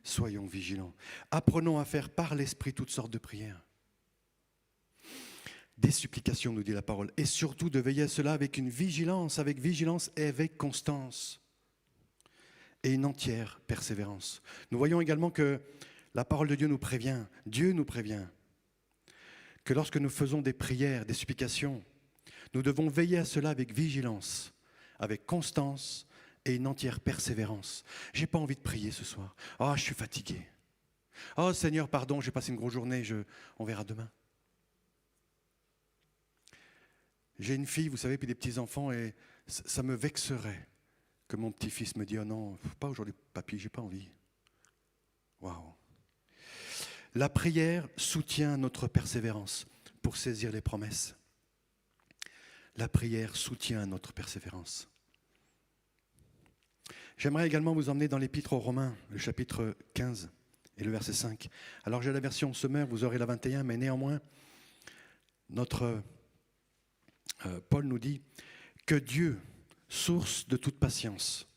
Soyons vigilants. Apprenons à faire par l'Esprit toutes sortes de prières. Des supplications, nous dit la parole, et surtout de veiller à cela avec une vigilance et avec constance, et une entière persévérance. Nous voyons également que la parole de Dieu nous prévient, que lorsque nous faisons des prières, des supplications, nous devons veiller à cela avec vigilance, avec constance et une entière persévérance. Je n'ai pas envie de prier ce soir. Oh, je suis fatigué. Oh Seigneur, pardon, j'ai passé une grosse journée, on verra demain. J'ai une fille, vous savez, puis des petits-enfants, et ça me vexerait que mon petit-fils me dise « Oh non, pas aujourd'hui, papy, j'ai pas envie. » Waouh. La prière soutient notre persévérance pour saisir les promesses. La prière soutient notre persévérance. J'aimerais également vous emmener dans l'Épître aux Romains, le chapitre 15 et le verset 5. Alors j'ai la version Sommaire, vous aurez la 21, mais néanmoins, notre Paul nous dit que Dieu, source de toute patience,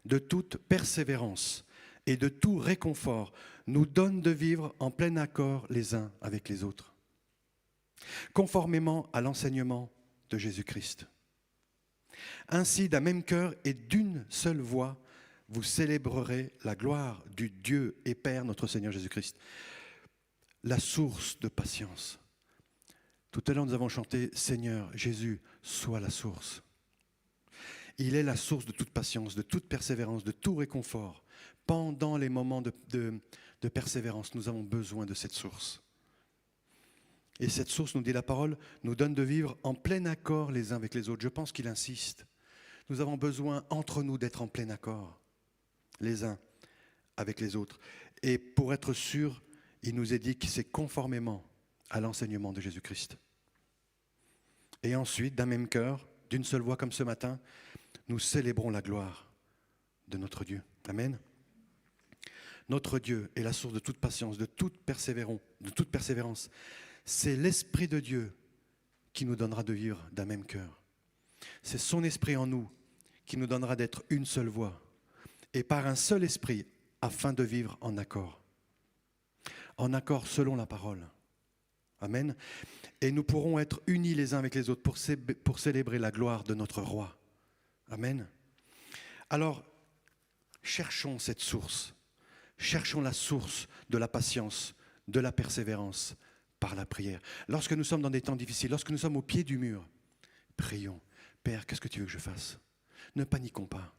de toute persévérance et de tout réconfort, nous donne de vivre en plein accord les uns avec les autres, conformément à l'enseignement de Jésus-Christ. Ainsi, d'un même cœur et d'une seule voix, vous célébrerez la gloire du Dieu et Père, notre Seigneur Jésus-Christ. La source de patience. Tout à l'heure, nous avons chanté « Seigneur, Jésus, sois la source ». Il est la source de toute patience, de toute persévérance, de tout réconfort. Pendant les moments de persévérance, nous avons besoin de cette source. Et cette source, nous dit la parole, nous donne de vivre en plein accord les uns avec les autres. Je pense qu'il insiste. Nous avons besoin entre nous d'être en plein accord, les uns avec les autres. Et pour être sûr, il nous est dit que c'est conformément à l'enseignement de Jésus-Christ. Et ensuite, d'un même cœur, d'une seule voix comme ce matin, nous célébrons la gloire de notre Dieu. Amen. Notre Dieu est la source de toute patience, de toute persévérance. C'est l'Esprit de Dieu qui nous donnera de vivre d'un même cœur. C'est son Esprit en nous qui nous donnera d'être une seule voix et par un seul Esprit afin de vivre en accord. En accord selon la parole. Amen. Et nous pourrons être unis les uns avec les autres pour célébrer la gloire de notre roi. Amen. Alors, cherchons cette source. Cherchons la source de la patience, de la persévérance par la prière. Lorsque nous sommes dans des temps difficiles, lorsque nous sommes au pied du mur, prions. Père, qu'est-ce que tu veux que je fasse? Ne paniquons pas.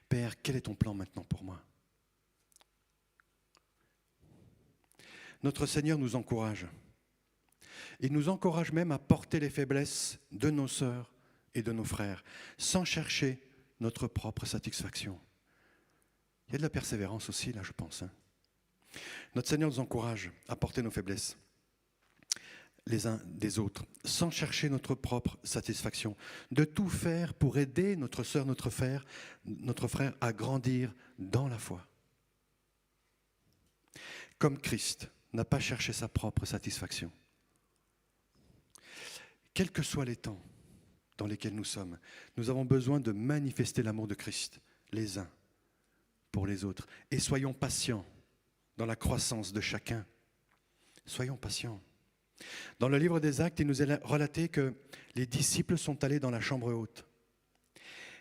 Père, quel est ton plan maintenant pour moi? Notre Seigneur nous encourage. Il nous encourage même à porter les faiblesses de nos sœurs et de nos frères, sans chercher notre propre satisfaction. Il y a de la persévérance aussi, là, je pense. Notre Seigneur nous encourage à porter nos faiblesses les uns des autres, sans chercher notre propre satisfaction, de tout faire pour aider notre sœur, notre frère à grandir dans la foi. Comme Christ n'a pas cherché sa propre satisfaction. Quels que soient les temps dans lesquels nous sommes, nous avons besoin de manifester l'amour de Christ, les uns pour les autres. Et soyons patients dans la croissance de chacun. Soyons patients. Dans le livre des Actes, il nous est relaté que les disciples sont allés dans la chambre haute,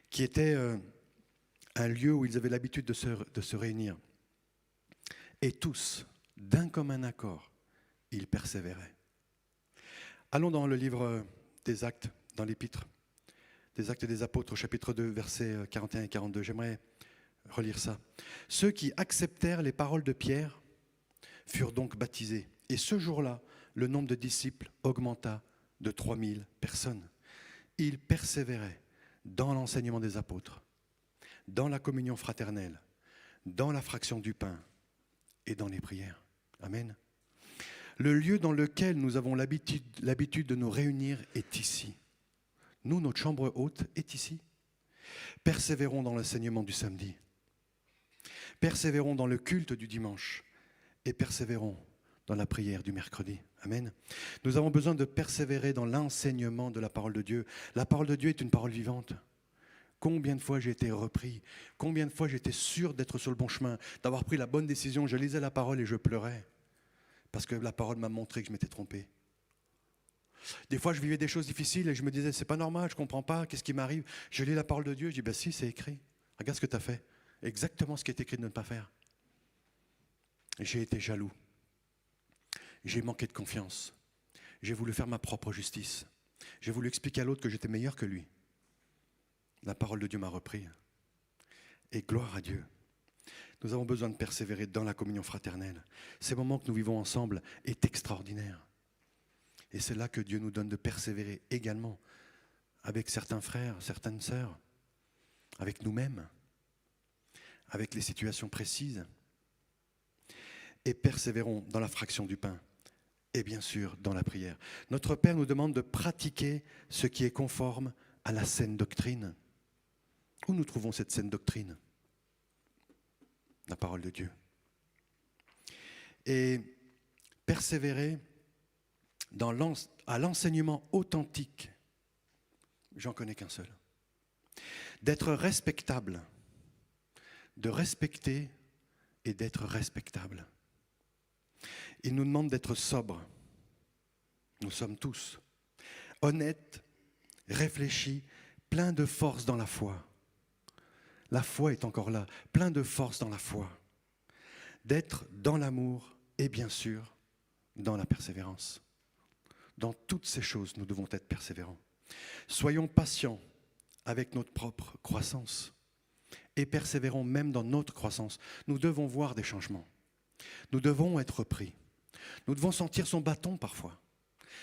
qui était un lieu où ils avaient l'habitude de se réunir. Et tous, d'un commun accord, ils persévéraient. Allons dans le livre des Actes, dans l'épître des Actes des Apôtres, au chapitre 2, versets 41 et 42. J'aimerais relire ça. Ceux qui acceptèrent les paroles de Pierre furent donc baptisés. Et ce jour-là, le nombre de disciples augmenta de 3000 personnes. Ils persévéraient dans l'enseignement des apôtres, dans la communion fraternelle, dans la fraction du pain et dans les prières. Amen. Le lieu dans lequel nous avons l'habitude de nous réunir est ici. Nous, notre chambre haute est ici. Persévérons dans l'enseignement du samedi. Persévérons dans le culte du dimanche. Et persévérons dans la prière du mercredi. Amen. Nous avons besoin de persévérer dans l'enseignement de la parole de Dieu. La parole de Dieu est une parole vivante. Combien de fois j'ai été repris, combien de fois j'étais sûr d'être sur le bon chemin, d'avoir pris la bonne décision. Je lisais la parole et je pleurais parce que la parole m'a montré que je m'étais trompé. Des fois, je vivais des choses difficiles et je me disais, c'est pas normal, je comprends pas, qu'est-ce qui m'arrive? Je lis la parole de Dieu, je dis, ben si, c'est écrit. Regarde ce que tu as fait. Exactement ce qui est écrit de ne pas faire. J'ai été jaloux. J'ai manqué de confiance. J'ai voulu faire ma propre justice. J'ai voulu expliquer à l'autre que j'étais meilleur que lui. La parole de Dieu m'a repris. Et gloire à Dieu. Nous avons besoin de persévérer dans la communion fraternelle. Ces moments que nous vivons ensemble est extraordinaire. Et c'est là que Dieu nous donne de persévérer également avec certains frères, certaines sœurs, avec nous-mêmes, avec les situations précises. Et persévérons dans la fraction du pain et bien sûr dans la prière. Notre Père nous demande de pratiquer ce qui est conforme à la saine doctrine. Où nous trouvons cette saine doctrine? La parole de Dieu. Et persévérer à l'enseignement authentique, j'en connais qu'un seul. D'être respectable, de respecter et d'être respectable. Il nous demande d'être sobres. Nous sommes tous honnêtes, réfléchis, pleins de force dans la foi. La foi est encore là, plein de force dans la foi. D'être dans l'amour et bien sûr dans la persévérance. Dans toutes ces choses, nous devons être persévérants. Soyons patients avec notre propre croissance et persévérons même dans notre croissance. Nous devons voir des changements. Nous devons être pris. Nous devons sentir son bâton parfois.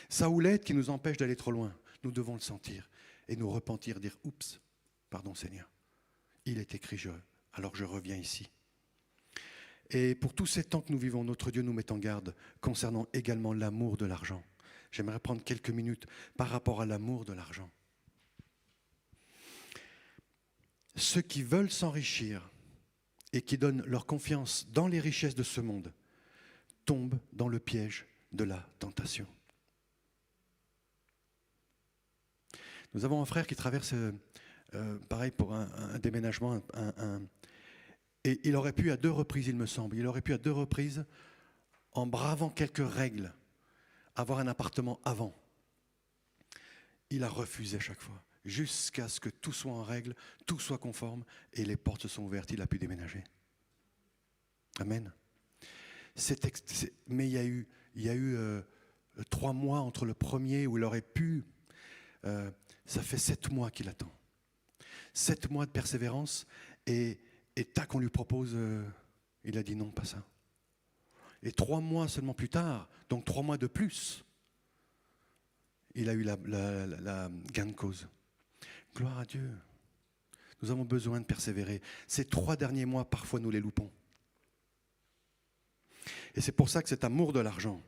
Sa houlette qui nous empêche d'aller trop loin. Nous devons le sentir et nous repentir, dire « Oups, pardon Seigneur, il est écrit, alors je reviens ici. » Et pour tous ces temps que nous vivons, notre Dieu nous met en garde concernant également l'amour de l'argent. J'aimerais prendre quelques minutes par rapport à l'amour de l'argent. Ceux qui veulent s'enrichir et qui donnent leur confiance dans les richesses de ce monde tombent dans le piège de la tentation. Nous avons un frère qui traverse, pareil pour un déménagement, et il aurait pu à 2 reprises, il me semble, il aurait pu à 2 reprises, en bravant quelques règles, avoir un appartement avant. Il a refusé à chaque fois, jusqu'à ce que tout soit en règle, tout soit conforme, et les portes se sont ouvertes, il a pu déménager. Amen. Mais il y a eu 3 mois entre le premier où il aurait pu, ça fait 7 mois qu'il attend. 7 mois de persévérance, et tac, on lui propose, il a dit non, pas ça. Et 3 mois seulement plus tard, donc 3 mois de plus, il a eu la gain de cause. Gloire à Dieu. Nous avons besoin de persévérer. Ces 3 derniers mois, parfois, nous les loupons. Et c'est pour ça que cet amour de l'argent,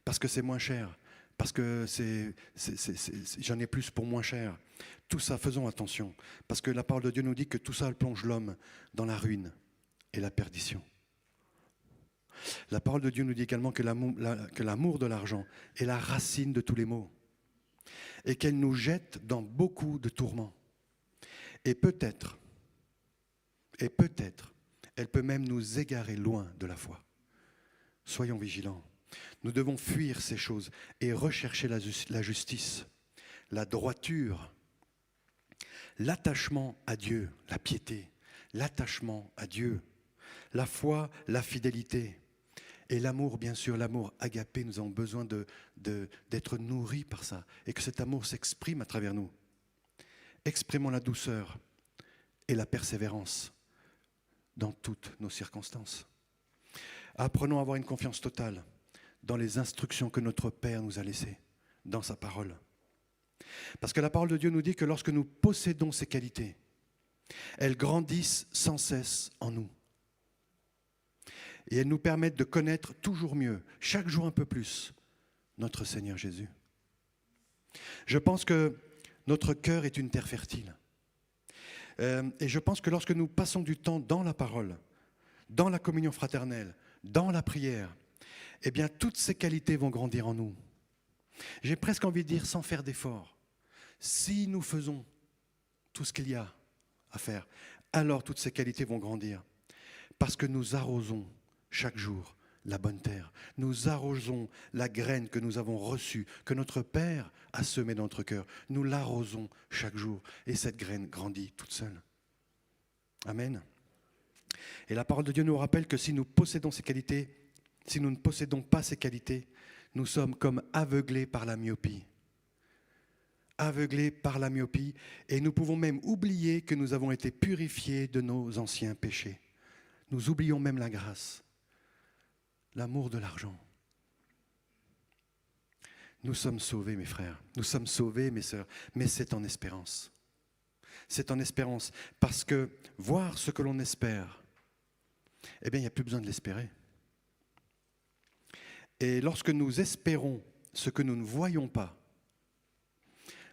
parce que c'est moins cher, parce que j'en ai plus pour moins cher, tout ça, faisons attention, parce que la parole de Dieu nous dit que tout ça plonge l'homme dans la ruine et la perdition. La parole de Dieu nous dit également que l'amour de l'argent est la racine de tous les maux et qu'elle nous jette dans beaucoup de tourments. Et peut-être, elle peut même nous égarer loin de la foi. Soyons vigilants. Nous devons fuir ces choses et rechercher la justice, la droiture, l'attachement à Dieu, la piété, l'attachement à Dieu, la foi, la fidélité. Et l'amour, bien sûr, l'amour agapé, nous avons besoin d'être nourris par ça et que cet amour s'exprime à travers nous. Exprimons la douceur et la persévérance dans toutes nos circonstances. Apprenons à avoir une confiance totale dans les instructions que notre Père nous a laissées dans sa parole. Parce que la parole de Dieu nous dit que lorsque nous possédons ces qualités, Elles grandissent sans cesse en nous. Et elles nous permettent de connaître toujours mieux, chaque jour un peu plus, notre Seigneur Jésus. Je pense que notre cœur est une terre fertile. Et je pense que lorsque nous passons du temps dans la parole, dans la communion fraternelle, dans la prière, eh bien, toutes ces qualités vont grandir en nous. J'ai presque envie de dire sans faire d'effort. Si nous faisons tout ce qu'il y a à faire, alors toutes ces qualités vont grandir. Parce que nous arrosons chaque jour la bonne terre. Nous arrosons la graine que nous avons reçue, que notre Père a semée dans notre cœur. Nous l'arrosons chaque jour et cette graine grandit toute seule. Amen. Et la parole de Dieu nous rappelle que si nous possédons ces qualités, si nous ne possédons pas ces qualités, nous sommes comme aveuglés par la myopie. Aveuglés par la myopie, et nous pouvons même oublier que nous avons été purifiés de nos anciens péchés. Nous oublions même la grâce, l'amour de l'argent. Nous sommes sauvés, mes frères, nous sommes sauvés, mes sœurs, mais c'est en espérance. C'est en espérance, parce que voir ce que l'on espère, eh bien, il n'y a plus besoin de l'espérer. Et lorsque nous espérons ce que nous ne voyons pas,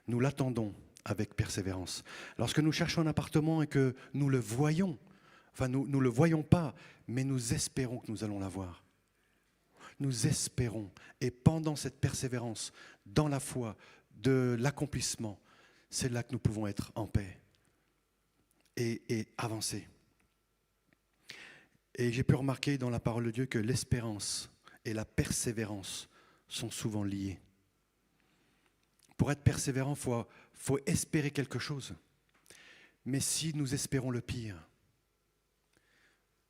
nous l'attendons avec persévérance. Lorsque nous cherchons un appartement et que nous le voyons, enfin nous ne le voyons pas, mais nous espérons que nous allons l'avoir. Nous espérons. Et pendant cette persévérance, dans la foi de l'accomplissement, c'est là que nous pouvons être en paix et avancer. Et j'ai pu remarquer dans la parole de Dieu que l'espérance et la persévérance sont souvent liées. Pour être persévérant, il faut espérer quelque chose. Mais si nous espérons le pire,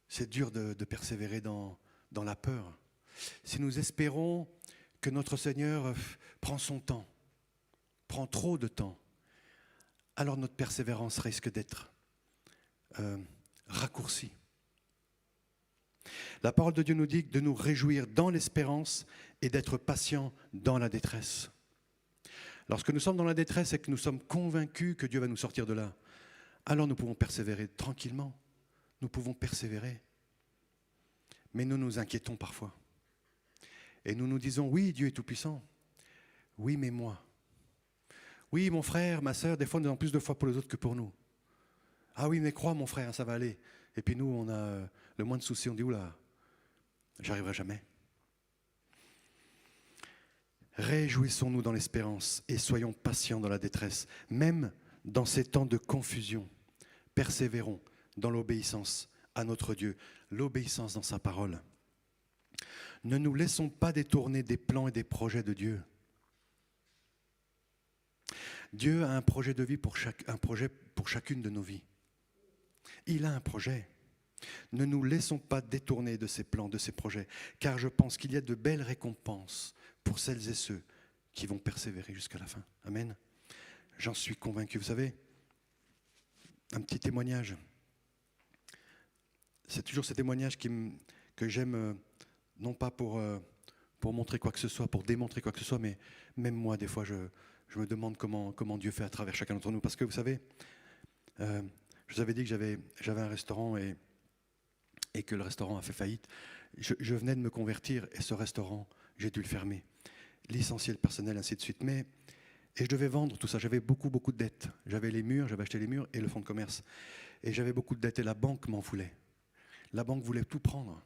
c'est dur de persévérer dans la peur. Si nous espérons que notre Seigneur prend son temps, prend trop de temps, alors notre persévérance risque d'être raccourcie. La parole de Dieu nous dit de nous réjouir dans l'espérance et d'être patients dans la détresse. Lorsque nous sommes dans la détresse et que nous sommes convaincus que Dieu va nous sortir de là, alors nous pouvons persévérer tranquillement. Nous pouvons persévérer. Mais nous nous inquiétons parfois. Et nous nous disons, oui, Dieu est tout-puissant. Oui, mais moi. Oui, mon frère, ma sœur, des fois nous avons plus de foi pour les autres que pour nous. Ah oui, mais crois, mon frère, ça va aller. Et puis nous, on a le moins de soucis, on dit, oula, j'arriverai jamais. Réjouissons-nous dans l'espérance et soyons patients dans la détresse. Même dans ces temps de confusion, persévérons dans l'obéissance à notre Dieu, l'obéissance dans sa parole. Ne nous laissons pas détourner des plans et des projets de Dieu. Dieu a un projet de vie un projet pour chacune de nos vies. Il a un projet. Ne nous laissons pas détourner de ces plans, de ces projets, car je pense qu'il y a de belles récompenses pour celles et ceux qui vont persévérer jusqu'à la fin. Amen. J'en suis convaincu. Vous savez, un petit témoignage. C'est toujours ces témoignages que j'aime, non pas pour montrer quoi que ce soit, pour démontrer quoi que ce soit, mais même moi, des fois, je me demande comment Dieu fait à travers chacun d'entre nous. Parce que vous savez, je vous avais dit que j'avais un restaurant et que le restaurant a fait faillite. Je venais de me convertir et ce restaurant, j'ai dû le fermer. Licencier le personnel, ainsi de suite. Et je devais vendre tout ça. J'avais beaucoup de dettes. J'avais les murs, j'avais acheté les murs et le fonds de commerce. Et j'avais beaucoup de dettes et la banque m'en voulait. La banque voulait tout prendre.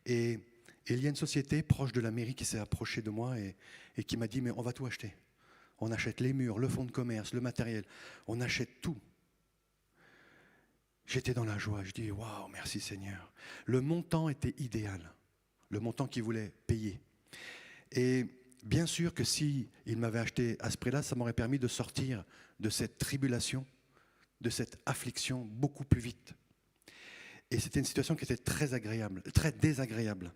Et il y a une société proche de la mairie qui s'est approchée de moi et qui m'a dit, mais on va tout acheter. On achète les murs, le fonds de commerce, le matériel. On achète tout. J'étais dans la joie. Je dis, waouh, merci Seigneur. Le montant était idéal. Le montant qu'il voulait payer. Et bien sûr que si il m'avait acheté à ce prix-là, ça m'aurait permis de sortir de cette tribulation, de cette affliction beaucoup plus vite. Et c'était une situation qui était très agréable, très désagréable.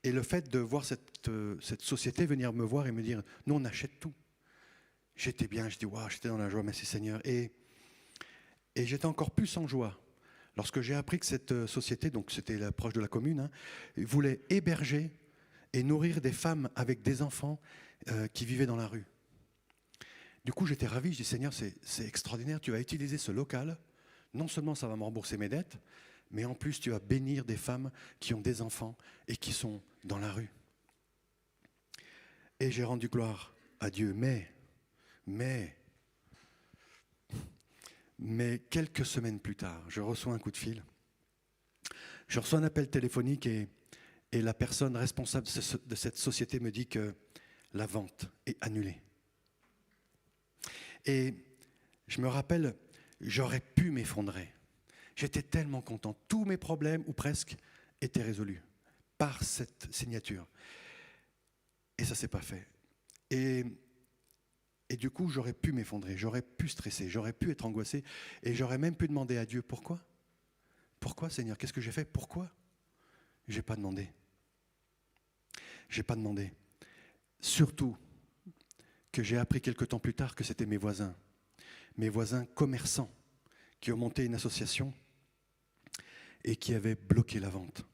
Et le fait de voir cette société venir me voir et me dire, nous on achète tout. J'étais bien, je dis, waouh, j'étais dans la joie, merci Seigneur. Et j'étais encore plus en joie lorsque j'ai appris que cette société, donc c'était proche de la commune, voulait héberger et nourrir des femmes avec des enfants qui vivaient dans la rue. Du coup, j'étais ravi, je dis, Seigneur, c'est extraordinaire, tu vas utiliser ce local, non seulement ça va me rembourser mes dettes, mais en plus tu vas bénir des femmes qui ont des enfants et qui sont dans la rue. Et j'ai rendu gloire à Dieu. Mais quelques semaines plus tard, je reçois un coup de fil. Je reçois un appel téléphonique et la personne responsable de cette société me dit que la vente est annulée. Et je me rappelle, j'aurais pu m'effondrer. J'étais tellement content. Tous mes problèmes, ou presque, étaient résolus par cette signature. Et ça ne s'est pas fait. Et du coup, j'aurais pu m'effondrer, j'aurais pu stresser, j'aurais pu être angoissé, et j'aurais même pu demander à Dieu, pourquoi ? Pourquoi, Seigneur ? Qu'est-ce que j'ai fait ? Pourquoi ? Je n'ai pas demandé. Je n'ai pas demandé. Surtout que j'ai appris quelque temps plus tard que c'était mes voisins commerçants, qui ont monté une association et qui avaient bloqué la vente.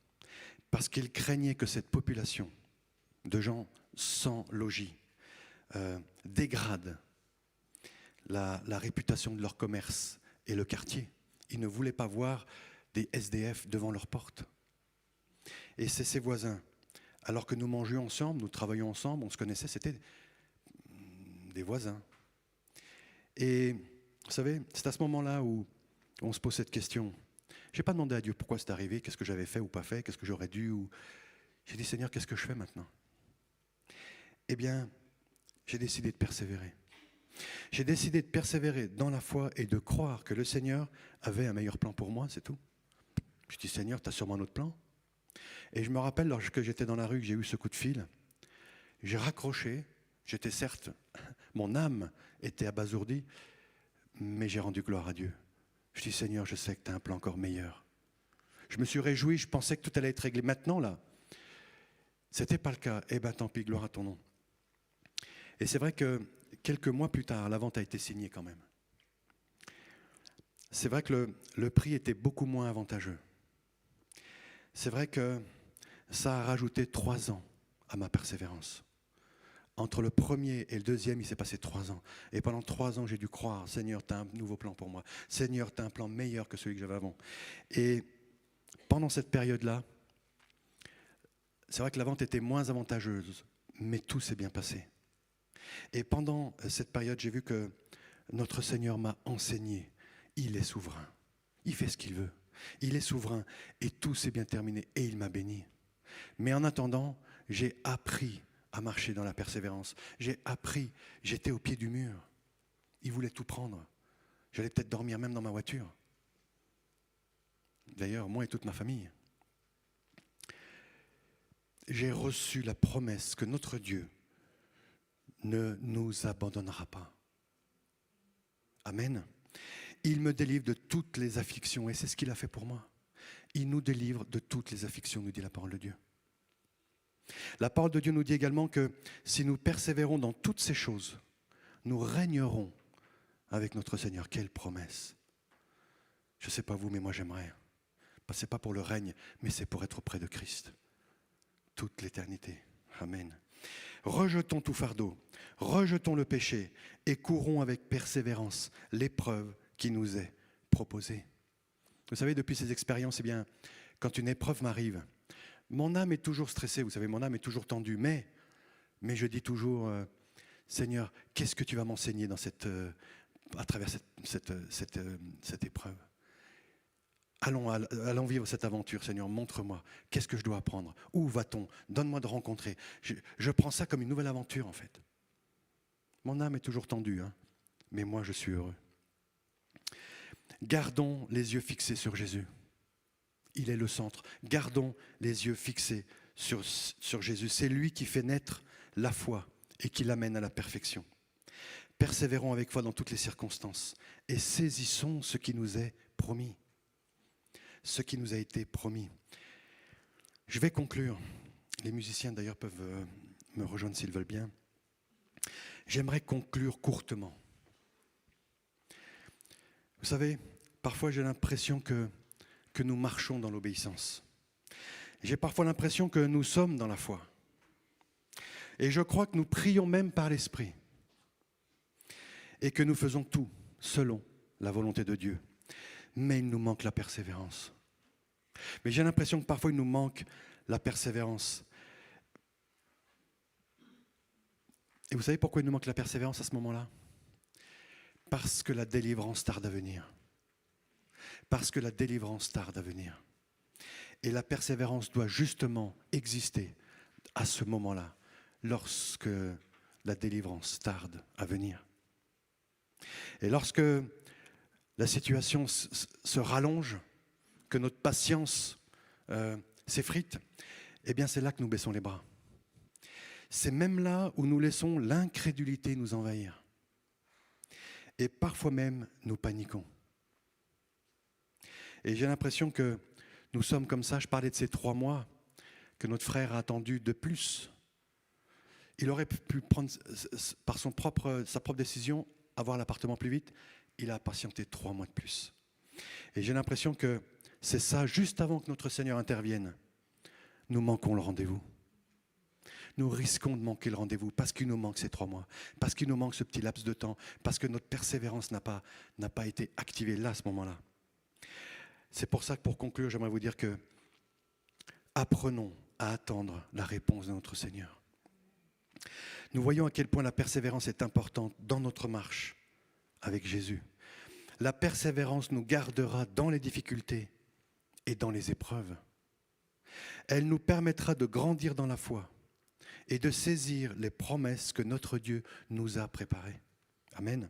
Parce qu'ils craignaient que cette population de gens sans logis dégrade la réputation de leur commerce et le quartier. Ils ne voulaient pas voir des SDF devant leur porte. Et c'est ces voisins, alors que nous mangions ensemble, nous travaillions ensemble, on se connaissait, c'était des voisins. Et vous savez, c'est à ce moment-là où on se pose cette question. Je n'ai pas demandé à Dieu pourquoi c'est arrivé, qu'est-ce que j'avais fait ou pas fait, qu'est-ce que j'aurais dû. J'ai dit, Seigneur, qu'est-ce que je fais maintenant ? Eh bien, j'ai décidé de persévérer. J'ai décidé de persévérer dans la foi et de croire que le Seigneur avait un meilleur plan pour moi, c'est tout. Je dis, Seigneur, tu as sûrement un autre plan. Et je me rappelle, lorsque j'étais dans la rue, que j'ai eu ce coup de fil, j'ai raccroché. J'étais certes, mon âme était abasourdie, mais j'ai rendu gloire à Dieu. Je dis, Seigneur, je sais que tu as un plan encore meilleur. Je me suis réjoui, je pensais que tout allait être réglé. Maintenant, là, ce n'était pas le cas. Eh bien, tant pis, gloire à ton nom. Et c'est vrai que quelques mois plus tard, la vente a été signée quand même. C'est vrai que le prix était beaucoup moins avantageux. C'est vrai que ça a rajouté 3 ans à ma persévérance. Entre le premier et le deuxième, il s'est passé 3 ans. Et pendant 3 ans, j'ai dû croire, Seigneur, tu as un nouveau plan pour moi. Seigneur, tu as un plan meilleur que celui que j'avais avant. Et pendant cette période-là, c'est vrai que la vente était moins avantageuse, mais tout s'est bien passé. Et pendant cette période, j'ai vu que notre Seigneur m'a enseigné. Il est souverain. Il fait ce qu'il veut. Il est souverain. Et tout s'est bien terminé. Et il m'a béni. Mais en attendant, j'ai appris à marcher dans la persévérance. J'ai appris. J'étais au pied du mur. Il voulait tout prendre. J'allais peut-être dormir même dans ma voiture. D'ailleurs, moi et toute ma famille. J'ai reçu la promesse que notre Dieu ne nous abandonnera pas. Amen. Il me délivre de toutes les afflictions et c'est ce qu'il a fait pour moi. Il nous délivre de toutes les afflictions, nous dit la parole de Dieu. La parole de Dieu nous dit également que si nous persévérons dans toutes ces choses, nous régnerons avec notre Seigneur. Quelle promesse! Je ne sais pas vous, mais moi j'aimerais. Ce n'est pas pour le règne, mais c'est pour être auprès de Christ. Toute l'éternité. Amen. Rejetons tout fardeau, rejetons le péché et courons avec persévérance l'épreuve qui nous est proposée. Vous savez, depuis ces expériences, eh bien, quand une épreuve m'arrive, mon âme est toujours stressée, vous savez, mon âme est toujours tendue, mais je dis toujours, Seigneur, qu'est-ce que tu vas m'enseigner à travers cette épreuve ? Allons vivre cette aventure, Seigneur, montre-moi. Qu'est-ce que je dois apprendre ? Où va-t-on ? Donne-moi de rencontrer. Je prends ça comme une nouvelle aventure, en fait. Mon âme est toujours tendue, mais moi, je suis heureux. Gardons les yeux fixés sur Jésus. Il est le centre. Gardons les yeux fixés sur Jésus. C'est lui qui fait naître la foi et qui l'amène à la perfection. Persévérons avec foi dans toutes les circonstances et saisissons ce qui nous est promis. Ce qui nous a été promis. Je vais conclure. Les musiciens d'ailleurs peuvent me rejoindre s'ils veulent bien. J'aimerais conclure courtement. Vous savez, parfois j'ai l'impression que nous marchons dans l'obéissance. J'ai parfois l'impression que nous sommes dans la foi. Et je crois que nous prions même par l'Esprit. Et que nous faisons tout selon la volonté de Dieu. mais il nous manque la persévérance. Mais j'ai l'impression que parfois il nous manque la persévérance. Et vous savez pourquoi il nous manque la persévérance à ce moment-là? Parce que la délivrance tarde à venir. Parce que la délivrance tarde à venir. Et la persévérance doit justement exister à ce moment-là, lorsque la délivrance tarde à venir. Et lorsque la situation se rallonge, que notre patience s'effrite, eh bien c'est là que nous baissons les bras. C'est même là où nous laissons l'incrédulité nous envahir. Et parfois même, nous paniquons. Et j'ai l'impression que nous sommes comme ça. Je parlais de ces 3 mois que notre frère a attendu de plus. Il aurait pu prendre par sa propre décision, avoir l'appartement plus vite. Il a patienté 3 mois de plus. Et j'ai l'impression que c'est ça, juste avant que notre Seigneur intervienne, nous manquons le rendez-vous. Nous risquons de manquer le rendez-vous parce qu'il nous manque ces 3 mois, parce qu'il nous manque ce petit laps de temps, parce que notre persévérance n'a pas été activée là, à ce moment-là. C'est pour ça que pour conclure, j'aimerais vous dire que apprenons à attendre la réponse de notre Seigneur. Nous voyons à quel point la persévérance est importante dans notre marche avec Jésus. La persévérance nous gardera dans les difficultés et dans les épreuves. Elle nous permettra de grandir dans la foi et de saisir les promesses que notre Dieu nous a préparées. Amen.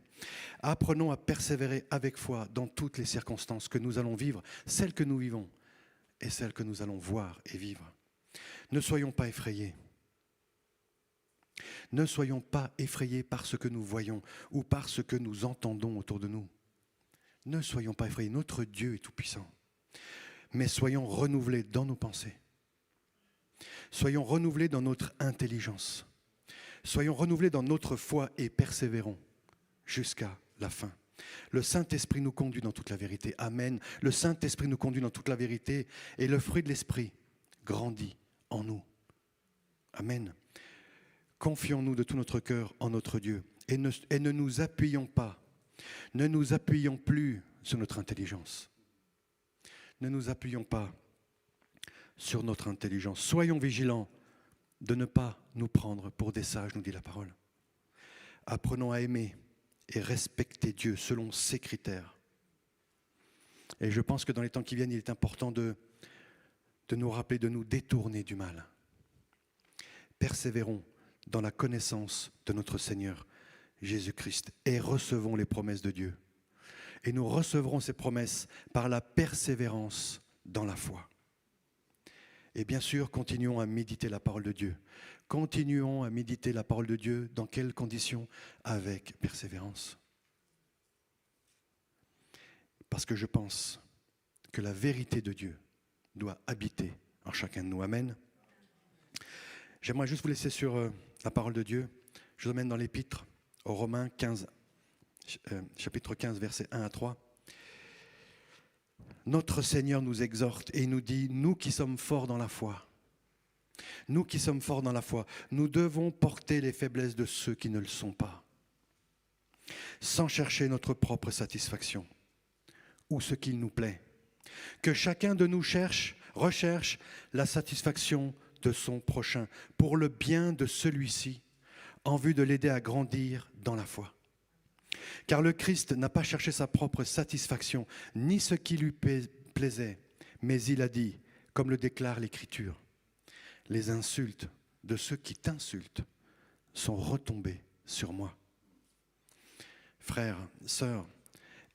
Apprenons à persévérer avec foi dans toutes les circonstances que nous allons vivre, celles que nous vivons et celles que nous allons voir et vivre. Ne soyons pas effrayés. Ne soyons pas effrayés par ce que nous voyons ou par ce que nous entendons autour de nous. Ne soyons pas effrayés. Notre Dieu est tout-puissant. Mais soyons renouvelés dans nos pensées. Soyons renouvelés dans notre intelligence. Soyons renouvelés dans notre foi et persévérons jusqu'à la fin. Le Saint-Esprit nous conduit dans toute la vérité. Amen. Le Saint-Esprit nous conduit dans toute la vérité et le fruit de l'Esprit grandit en nous. Amen. Confions-nous de tout notre cœur en notre Dieu et ne nous appuyons pas, ne nous appuyons plus sur notre intelligence. Ne nous appuyons pas sur notre intelligence. Soyons vigilants de ne pas nous prendre pour des sages, nous dit la parole. Apprenons à aimer et respecter Dieu selon ses critères. Et je pense que dans les temps qui viennent, il est important de nous rappeler, de nous détourner du mal. Persévérons dans la connaissance de notre Seigneur Jésus-Christ et recevons les promesses de Dieu. Et nous recevrons ces promesses par la persévérance dans la foi. Et bien sûr, continuons à méditer la parole de Dieu. Continuons à méditer la parole de Dieu. Dans quelles conditions? Avec persévérance. Parce que je pense que la vérité de Dieu doit habiter en chacun de nous. Amen. J'aimerais juste vous laisser sur la parole de Dieu. Je vous emmène dans l'Épître aux Romains 15, chapitre 15, versets 1 à 3. Notre Seigneur nous exhorte et nous dit, nous qui sommes forts dans la foi, nous qui sommes forts dans la foi, nous devons porter les faiblesses de ceux qui ne le sont pas, sans chercher notre propre satisfaction ou ce qu'il nous plaît. Que chacun de nous recherche la satisfaction de son prochain pour le bien de celui-ci, en vue de l'aider à grandir dans la foi. Car le Christ n'a pas cherché sa propre satisfaction, ni ce qui lui plaisait, mais il a dit, comme le déclare l'Écriture, « Les insultes de ceux qui t'insultent sont retombées sur moi. » Frères, sœurs,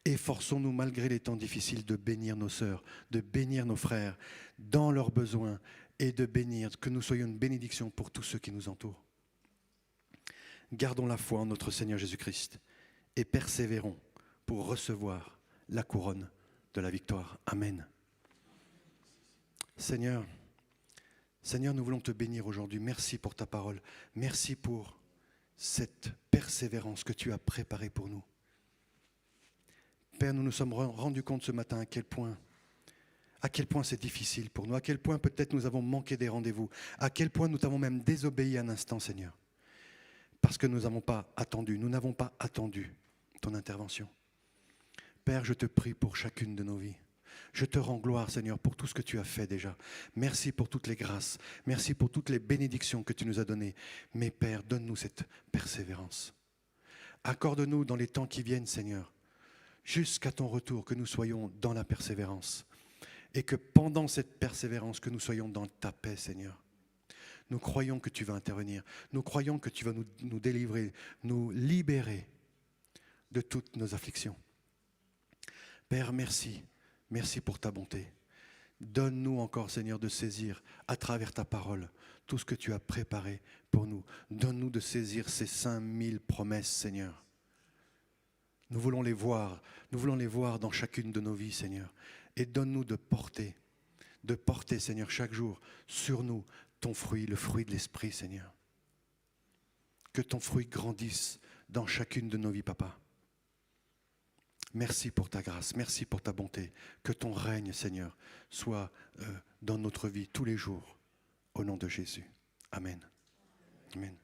efforçons-nous malgré les temps difficiles de bénir nos sœurs, de bénir nos frères dans leurs besoins et de bénir, que nous soyons une bénédiction pour tous ceux qui nous entourent. Gardons la foi en notre Seigneur Jésus-Christ et persévérons pour recevoir la couronne de la victoire. Amen. Seigneur, nous voulons te bénir aujourd'hui. Merci pour ta parole. Merci pour cette persévérance que tu as préparée pour nous. Père, nous nous sommes rendus compte ce matin à quel point c'est difficile pour nous, à quel point peut-être nous avons manqué des rendez-vous, à quel point nous t'avons même désobéi un instant, Seigneur, parce que nous n'avons pas attendu ton intervention. Père, je te prie pour chacune de nos vies. Je te rends gloire, Seigneur, pour tout ce que tu as fait déjà. Merci pour toutes les grâces. Merci pour toutes les bénédictions que tu nous as données. Mais Père, donne-nous cette persévérance. Accorde-nous dans les temps qui viennent, Seigneur, jusqu'à ton retour, que nous soyons dans la persévérance. Et que pendant cette persévérance, que nous soyons dans ta paix, Seigneur. Nous croyons que tu vas intervenir. Nous croyons que tu vas nous délivrer, nous libérer de toutes nos afflictions. Père, merci. Merci pour ta bonté. Donne-nous encore, Seigneur, de saisir à travers ta parole tout ce que tu as préparé pour nous. Donne-nous de saisir ces 5000 promesses, Seigneur. Nous voulons les voir dans chacune de nos vies, Seigneur. Et donne-nous de porter, Seigneur, chaque jour sur nous ton fruit, le fruit de l'Esprit, Seigneur. Que ton fruit grandisse dans chacune de nos vies, Papa. Merci pour ta grâce, merci pour ta bonté. Que ton règne, Seigneur, soit dans notre vie tous les jours. Au nom de Jésus. Amen. Amen.